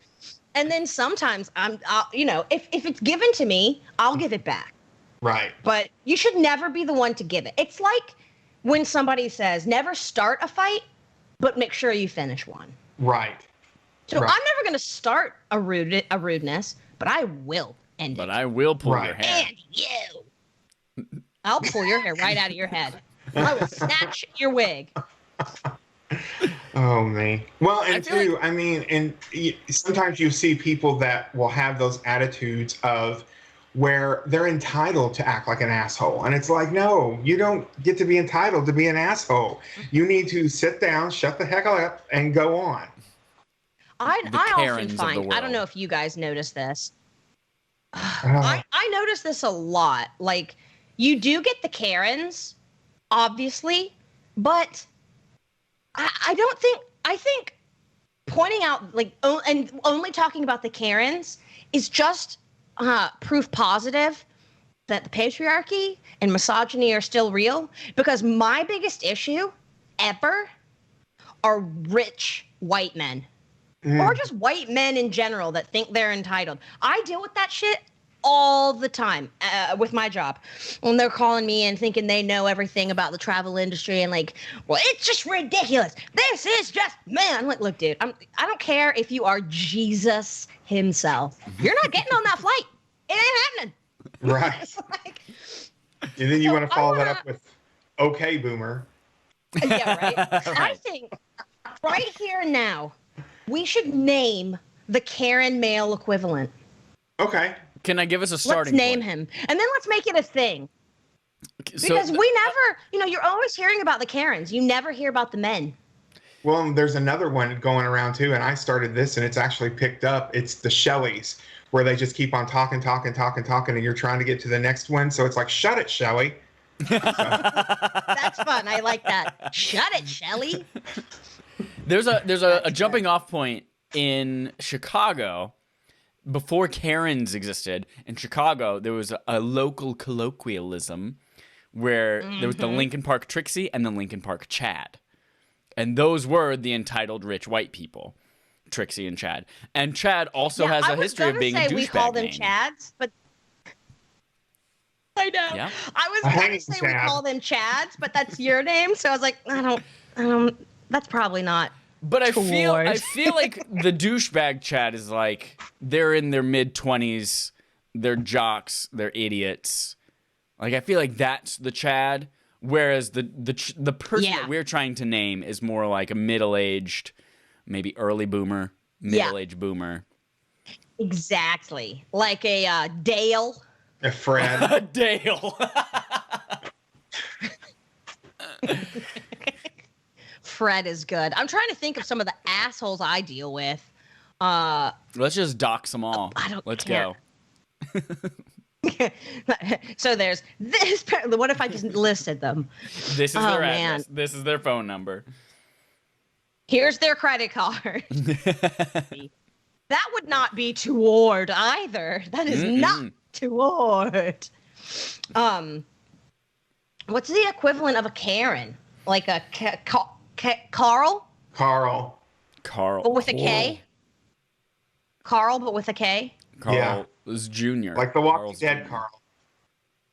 And then sometimes if it's given to me, I'll give it back. Right. But you should never be the one to give it. It's like when somebody says, never start a fight, but make sure you finish one. Right. So Right. I'm never going to start a rudeness, but I will end it. But I will pull your Right. hair. And you. I'll pull your hair right out of your head. I will snatch your wig. Oh man. Well, and feel sometimes you see people that will have those attitudes of where they're entitled to act like an asshole. And it's like, no, you don't get to be entitled to be an asshole. You need to sit down, shut the heck up, and go on. I Karens often of the find, I don't world. know if you guys notice this. Oh, I notice this a lot. Like, you do get the Karens, obviously, but I think pointing out, and only talking about the Karens is just proof positive that the patriarchy and misogyny are still real, because my biggest issue ever are rich white men or just white men in general that think they're entitled. I deal with that shit all the time with my job, when they're calling me and thinking they know everything about the travel industry and like, well, it's just ridiculous. This is just, man. I'm like, look, dude, I don't care if you are Jesus himself. You're not getting on that flight. It ain't happening. right. Like, And then you So want to follow that up with, okay, boomer. yeah, right. I Right. think right here and now, we should name the Karen male equivalent. Okay. Can I give us a starting Let's name point? him, and then let's make it a thing. So, Because we never, you're always hearing about the Karens. You never hear about the men. Well, there's another one going around too, and I started this, and it's actually picked up. It's the Shelleys, where they just keep on talking, and you're trying to get to the next one. So it's like, shut it, Shelley. That's fun. I like that. Shut it, Shelley. there's a jumping off point in Chicago. Before Karens existed in Chicago, there was a local colloquialism where there was the Lincoln Park Trixie and the Lincoln Park Chad. And those were the entitled rich white people. Trixie and Chad. And Chad also Yeah, has I a was history of gonna being a say douchebag we call them name. Chads, but I know. Yeah. I was A gonna hanging say we Chad. call them Chads, but that's your name, so I was like, I don't. That's probably not. But I feel Toward. like the douchebag Chad is like they're in their mid-20s, they're jocks, they're idiots. Like I feel like that's the Chad, whereas the person Yeah. that we're trying to name is more like a middle-aged, maybe early boomer, middle-aged boomer. Exactly, like a Dale. A Fred. Dale. Fred is good. I'm trying to think of some of the assholes I deal with. Let's just dox them all. I don't Let's care. go. So there's this. What if I just listed them? This is Oh, their man. address. This is their phone number. Here's their credit card. That would not be toward either. That is not toward. What's the equivalent of a Karen? Like a Carl, Carl. but with a K. Carl, but with a K. Carl Yeah. is Junior. Like the Walking Carl's Dead Junior.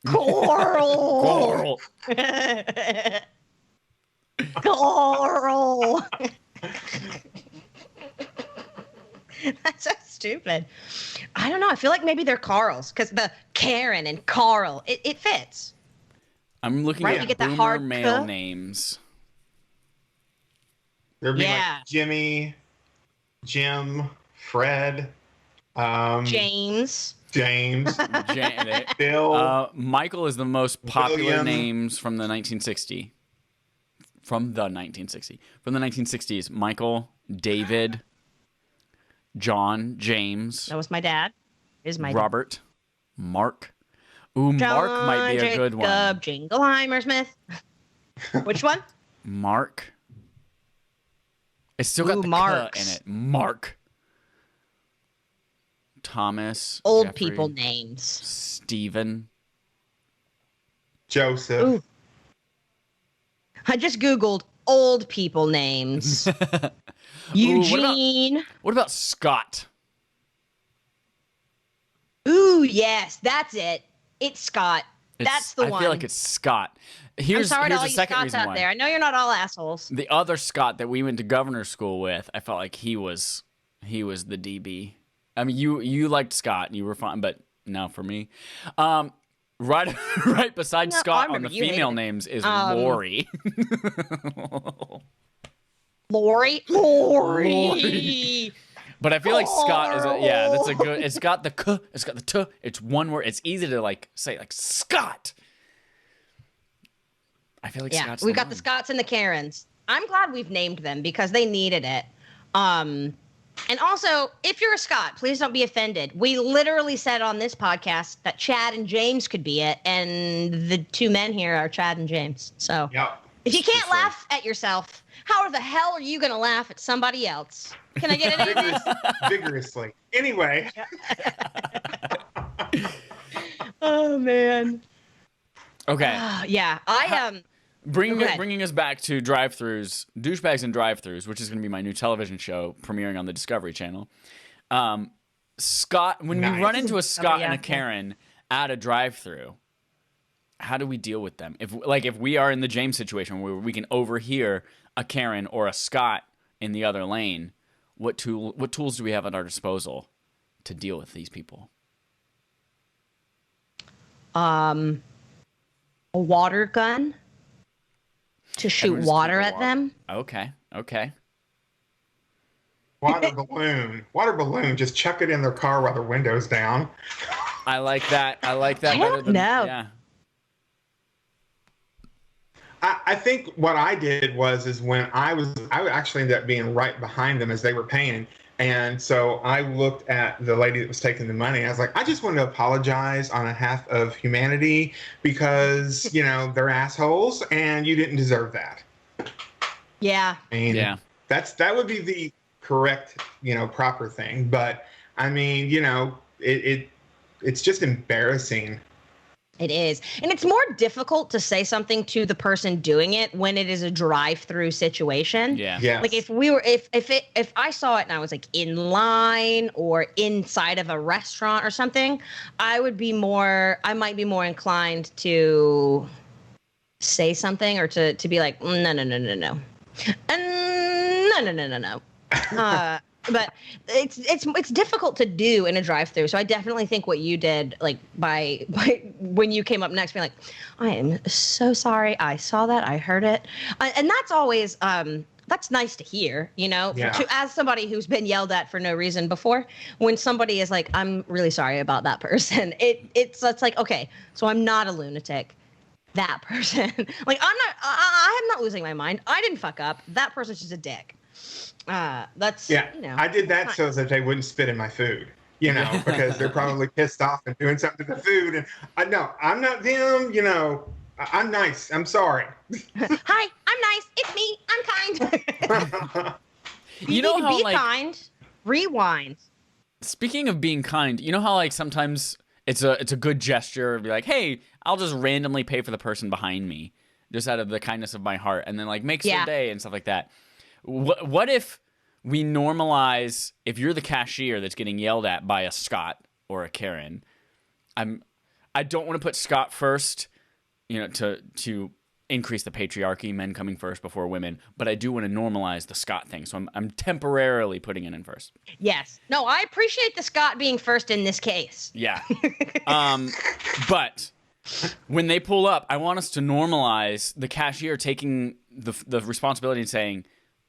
Carl. Carl. Carl. That's so stupid. I don't know. I feel like maybe they're Carls because the Karen and Carl, it fits. I'm looking Right, at you get that boomer hard male cuh. names. There'd be Yeah. like Jimmy, Jim, Fred, James. James, Bill. Michael is the most popular William. names from the 1960s. From the 1960s. Michael, David, John, James, That was my dad. Is my Robert, Mark. Ooh, John, Mark might be a good one. Jacob Jingleheimer Smith. Which one? Mark. It's still got Ooh, the Marks. K in it. Mark. Thomas. Old Jeffrey, people names. Stephen. Joseph. Ooh. I just Googled old people names. Eugene. What about Scott? Ooh, yes, that's it. It's Scott. That's the I one. feel like it's Scott. I'm Here's sorry to all a you second Scots reason out why. there. I know you're not all assholes. The other Scott that we went to governor school with, I felt like he was the DB. I mean, you liked Scott and you were fine, but no, for me, right beside No, I Scott on remember the you hated female it. names is Lori. Lori. But I feel like Scott is that's a good. It's got the k, it's got the t. It's one word. It's easy to like say like Scott. I feel like Yeah, Scott's we've got one. the Scots and the Karens. I'm glad we've named them because they needed it. And also, if you're a Scot, please don't be offended. We literally said on this podcast that Chad and James could be it, and the two men here are Chad and James. So Yep. if you can't Precisely. laugh at yourself, how the hell are you going to laugh at somebody else? Can I get it in? Vigorously. Anyway. Oh, man. Okay. Yeah, I am. Go ahead. Bringing us back to drive-thrus, douchebags and drive-thrus, which is going to be my new television show premiering on the Discovery Channel. Scott, when Nice. we run into a Scott yeah, and a yeah. Karen at a drive-thru, how do we deal with them? If we are in the James situation where we can overhear a Karen or a Scott in the other lane, what tools do we have at our disposal to deal with these people? A water gun to shoot Everyone just water keep at the them. Okay. Water balloon. Just chuck it in their car while their window's down. I like that. I better don't than know. yeah. I think what I did is when I would actually end up being right behind them as they were paying. And so I looked at the lady that was taking the money. I was like, I just want to apologize on behalf of humanity because, they're assholes and you didn't deserve that. Yeah. I mean, Yeah. that would be the correct, proper thing. But I mean, it's just embarrassing It is. And it's more difficult to say something to the person doing it when it is a drive-through situation. Yeah. Yes. Like if I saw it and I was like in line or inside of a restaurant or something, I might be more inclined to say something or to be like, no. No. But it's difficult to do in a drive-through. So I definitely think what you did, like by when you came up next, being like, I am so sorry. I saw that. I heard it, and that's always that's nice to hear. You know, Yeah. as somebody who's been yelled at for no reason before, when somebody is like, I'm really sorry about that person. It's like, okay, so I'm not a lunatic. That person, like I'm not losing my mind. I didn't fuck up. That person's just a dick. That's I did that so that they wouldn't spit in my food, because they're probably pissed off and doing something to the food. And I'm not them, I'm nice. I'm sorry. Hi, I'm nice. It's me. I'm kind. You know how be kind. Rewind. Speaking of being kind, you know how like sometimes it's a good gesture to be like, hey, I'll just randomly pay for the person behind me just out of the kindness of my heart, and then like makes their day and stuff like that. What if we normalize, if you're the cashier that's getting yelled at by a Scott or a Karen, I don't want to put Scott first, to increase the patriarchy, men coming first before women, but I do want to normalize the Scott thing. So I'm temporarily putting it in first. Yes. No, I appreciate the Scott being first in this case. Yeah. But when they pull up, I want us to normalize the cashier taking the responsibility and saying,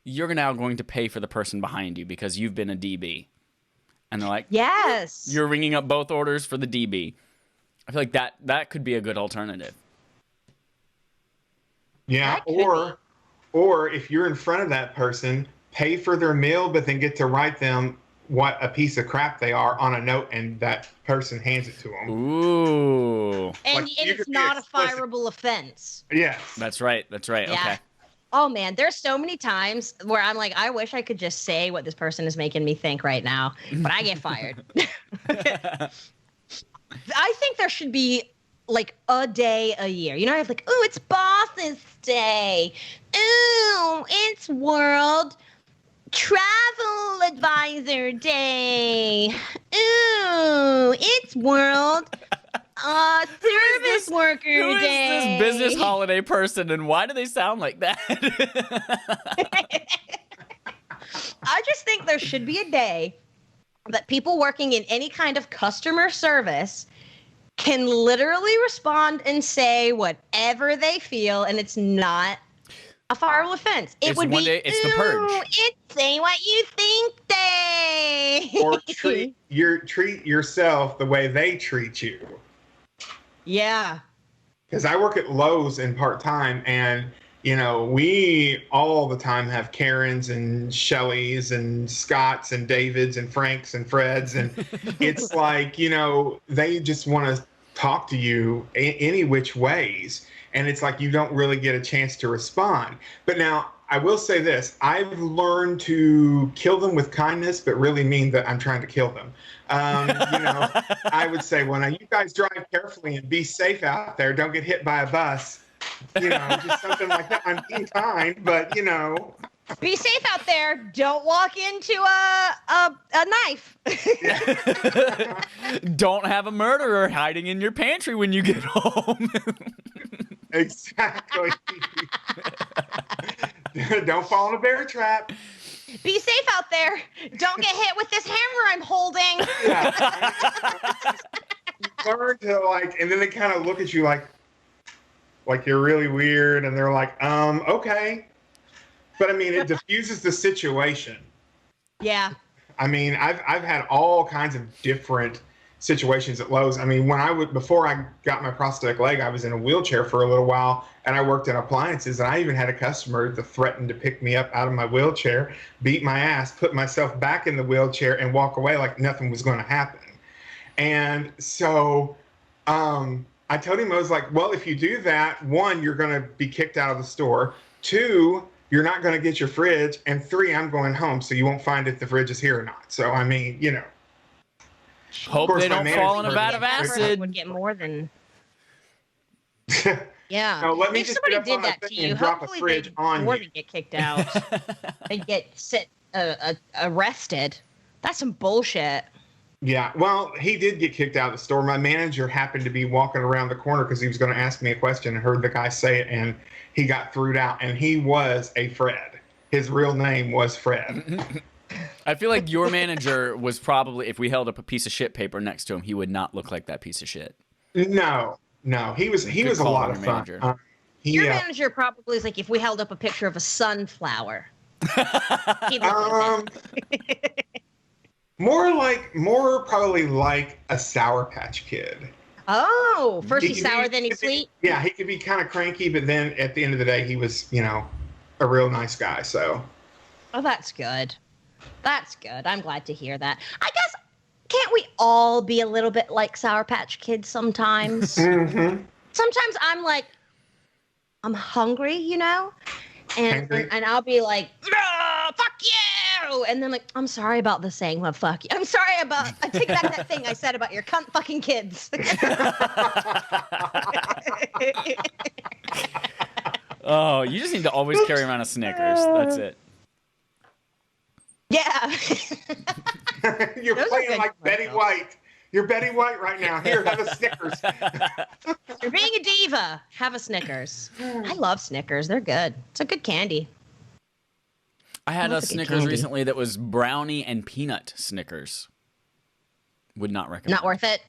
you're now going to pay for the person behind you because you've been a DB. And they're like, yes, you're ringing up both orders for the DB. I feel like that could be a good alternative. Yeah, or if you're in front of that person, pay for their meal, but then get to write them what a piece of crap they are on a note, and that person hands it to them. Ooh. And it's not a fireable offense. Yes. That's right. Yeah. Okay. Oh, man, there's so many times where I'm like, I wish I could just say what this person is making me think right now, but I get fired. I think there should be like a day a year. I have like, it's Boss's Day. Ooh, it's World Travel Advisor Day. Ooh, it's World Service Worker Day. Who is this business holiday person, and why do they sound like that? I just think there should be a day that people working in any kind of customer service can literally respond and say whatever they feel, and it's not a fireable offense. It would be, it's the purge. It's say what you think day. Or treat yourself the way they treat you. Yeah. Because I work at Lowe's in part-time, and, we all the time have Karens and Shelleys and Scotts and Davids and Franks and Freds. And it's like, they just want to talk to you any which ways. And it's like you don't really get a chance to respond. But now, I will say this. I've learned to kill them with kindness, but really mean that I'm trying to kill them. I would say, well, now you guys drive carefully and be safe out there. Don't get hit by a bus. Just something like that. I'm being kind, but, Be safe out there. Don't walk into a knife. Don't have a murderer hiding in your pantry when you get home. Exactly. Don't fall in a bear trap. Be safe out there. Don't get hit with this hammer I'm holding. Yeah. You learn to and then they kind of look at you like you're really weird, and they're like, okay. But I mean, it diffuses the situation. Yeah. I mean, I've had all kinds of different situations at Lowe's. I mean, before I got my prosthetic leg, I was in a wheelchair for a little while, and I worked in appliances, and I even had a customer that threatened to pick me up out of my wheelchair, beat my ass, put myself back in the wheelchair, and walk away like nothing was going to happen. And so I told him, I was like, well, if you do that, 1, you're going to be kicked out of the store. 2, you're not going to get your fridge. And 3, I'm going home, so you won't find if the fridge is here or not. So, I mean, Hope they don't fall in a vat of acid. Would get more than... Yeah. No, let me If just somebody get up did on a that thing to you, and drop a hopefully fridge they on before you. they get kicked out, they get arrested. That's some bullshit. Yeah, well, he did get kicked out of the store. My manager happened to be walking around the corner because he was going to ask me a question and heard the guy say it, and he got threwed out. And he was a Fred. His real name was Fred. I feel like your manager was probably, if we held up a piece of shit paper next to him, he would not look like that piece of shit. No, he was Good a call lot on of your fun. manager. Your manager probably is like if we held up a picture of a sunflower. He'd look like that. more probably like a Sour Patch Kid. Oh, first he's could sour, be- then he's sweet. Yeah, he could be kind of cranky, but then at the end of the day, he was, a real nice guy. So. Oh, that's good. That's good. I'm glad to hear that. I guess, can't we all be a little bit like Sour Patch Kids sometimes? Mm-hmm. Sometimes I'm like, I'm hungry, and I'll be like, fuck you, and then like, I'm sorry about the saying, well, fuck you. I'm sorry I take back that thing I said about your cunt fucking kids. Oh, you just need to always carry around a Snickers. That's it. Yeah. You're Those are playing good like Betty commercials. White. You're Betty White right now. Here, have a Snickers. You're being a diva. Have a Snickers. I love Snickers. They're good. It's a good candy. I had a That's a good Snickers candy. recently that was brownie and peanut Snickers. Would not recommend. Not worth it.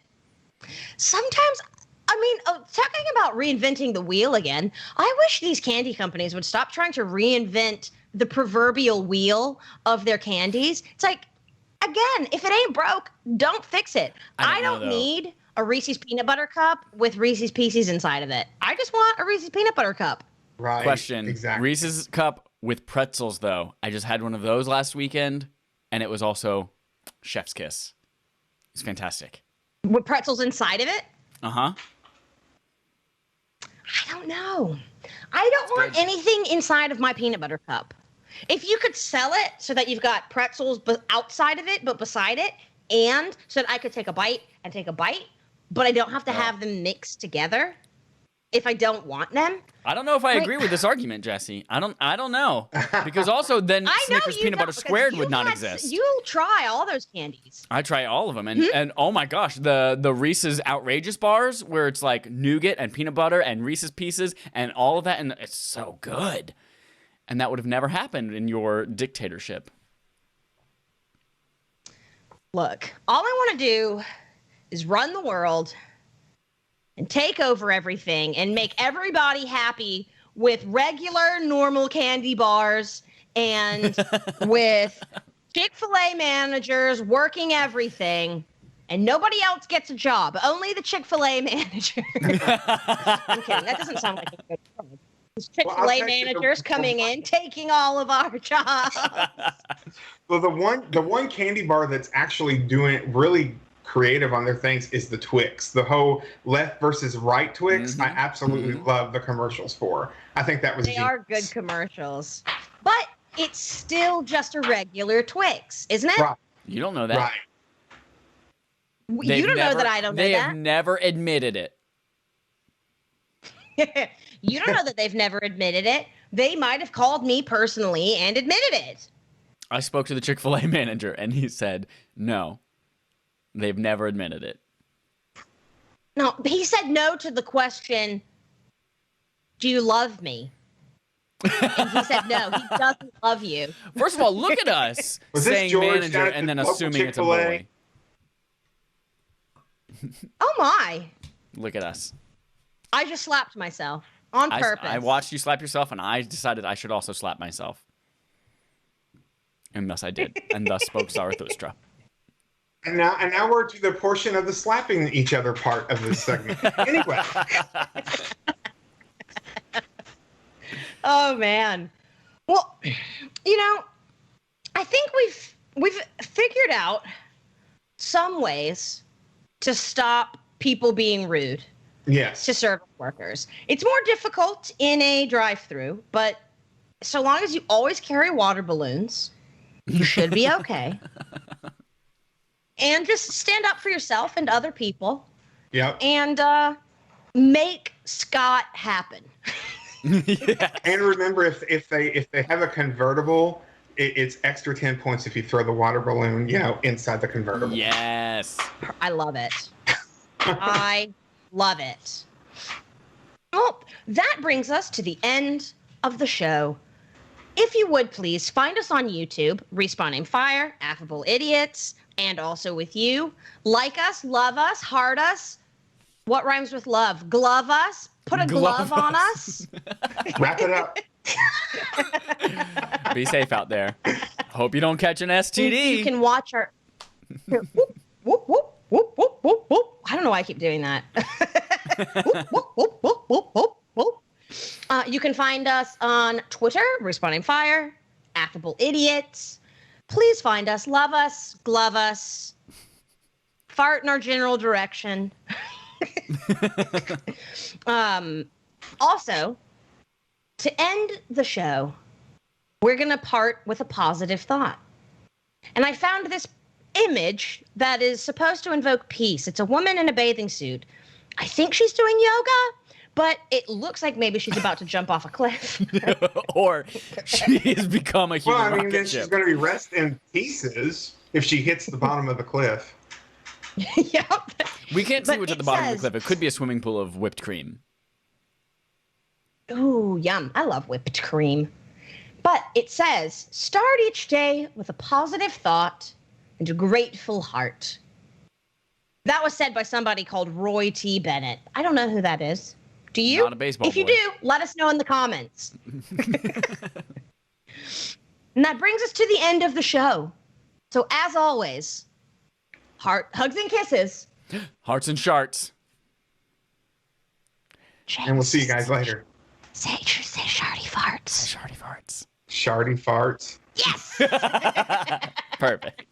Sometimes, talking about reinventing the wheel again, I wish these candy companies would stop trying to reinvent the proverbial wheel of their candies. It's like, again, if it ain't broke, don't fix it. I don't know, though. need a Reese's peanut butter cup with Reese's Pieces inside of it. I just want a Reese's peanut butter cup. Right. Question. Exactly. Reese's cup with pretzels, though. I just had one of those last weekend, and it was also chef's kiss. It's fantastic. With pretzels inside of it? Uh-huh. I don't know. I don't want good. anything inside of my peanut butter cup. If you could sell it so that you've got pretzels outside of it, but beside it, and so that I could take a bite and take a bite, but I don't have to have them mixed together if I don't want them. I don't know if I Like- agree with this argument, Jesse. I don't know. Because also then I know Snickers you peanut butter don't, because squared you would not had- exist. You try all those candies. I try all of them, and oh my gosh, the Reese's outrageous bars where it's like nougat and peanut butter and Reese's Pieces and all of that, and it's so good. And that would have never happened in your dictatorship. Look, all I want to do is run the world and take over everything and make everybody happy with regular, normal candy bars and with Chick-fil-A managers working everything, and nobody else gets a job. Only the Chick-fil-A manager. I'm kidding. That doesn't sound like a good job. There's Well, I'll Chick-fil-A tell you managers coming in, taking all of our jobs. Well, the one candy bar that's actually doing really creative on their things is the Twix. The whole left versus right Twix, I absolutely love the commercials for. I think that was They genius. are good commercials. But it's still just a regular Twix, isn't it? Right. You don't know that. Right. You don't know that I don't know They that. have never admitted it. You don't know that they've never admitted it. They might have called me personally and admitted it. I spoke to the Chick-fil-A manager, and he said, no, they've never admitted it. No, he said no to the question, do you love me? And he said no, he doesn't love you. First of all, look at us Was this saying George manager down at and the then local assuming it's a Chick-fil-A? boy. Oh my. Look at us. I just slapped myself on purpose. I watched you slap yourself, and I decided I should also slap myself. And thus I did, and thus spoke Zarathustra. And now we're to the portion of the slapping each other part of this segment. Anyway. Oh man. Well, I think we've figured out some ways to stop people being rude Yes. to service workers. It's more difficult in a drive-through, but so long as you always carry water balloons, you should be okay. And just stand up for yourself and other people. Yep. And Make Scott happen. Yeah. And remember, if they have a convertible, it's extra 10 points if you throw the water balloon, inside the convertible. Yes. I love it. I love it. Well, that brings us to the end of the show. If you would please find us on YouTube, Respawning Fire, Affable Idiots, and also with you. Like us, love us, heart us. What rhymes with love? Glove us. Put a glove on us. Wrap it up. Be safe out there. Hope you don't catch an STD. You can watch our. Whoop, whoop, whoop, whoop, whoop, whoop, whoop. I don't know why I keep doing that. Whoop, whoop, whoop, whoop, whoop, whoop, whoop. You can find us on Twitter, Respawning Fire, Affable Idiots. Please find us, love us, glove us, fart in our general direction. Also, to end the show, we're going to part with a positive thought. And I found this image that is supposed to invoke peace. It's a woman in a bathing suit. I think she's doing yoga, but it looks like maybe she's about to jump off a cliff. Or she has become a human rocket then ship. she's going to be rest in pieces if she hits the bottom of the cliff. Yep. We can't see But what's at it the bottom of the says- cliff. It could be a swimming pool of whipped cream. Ooh, yum. I love whipped cream. But it says, start each day with a positive thought and a grateful heart. That was said by somebody called Roy T. Bennett. I don't know who that is. Do you? Not a baseball If you boy. do, let us know in the comments. And that brings us to the end of the show. So as always, hugs and kisses. Hearts and sharts. And we'll see you guys later. Say shardy farts. Sharty farts. Shardy farts. Yes. Perfect.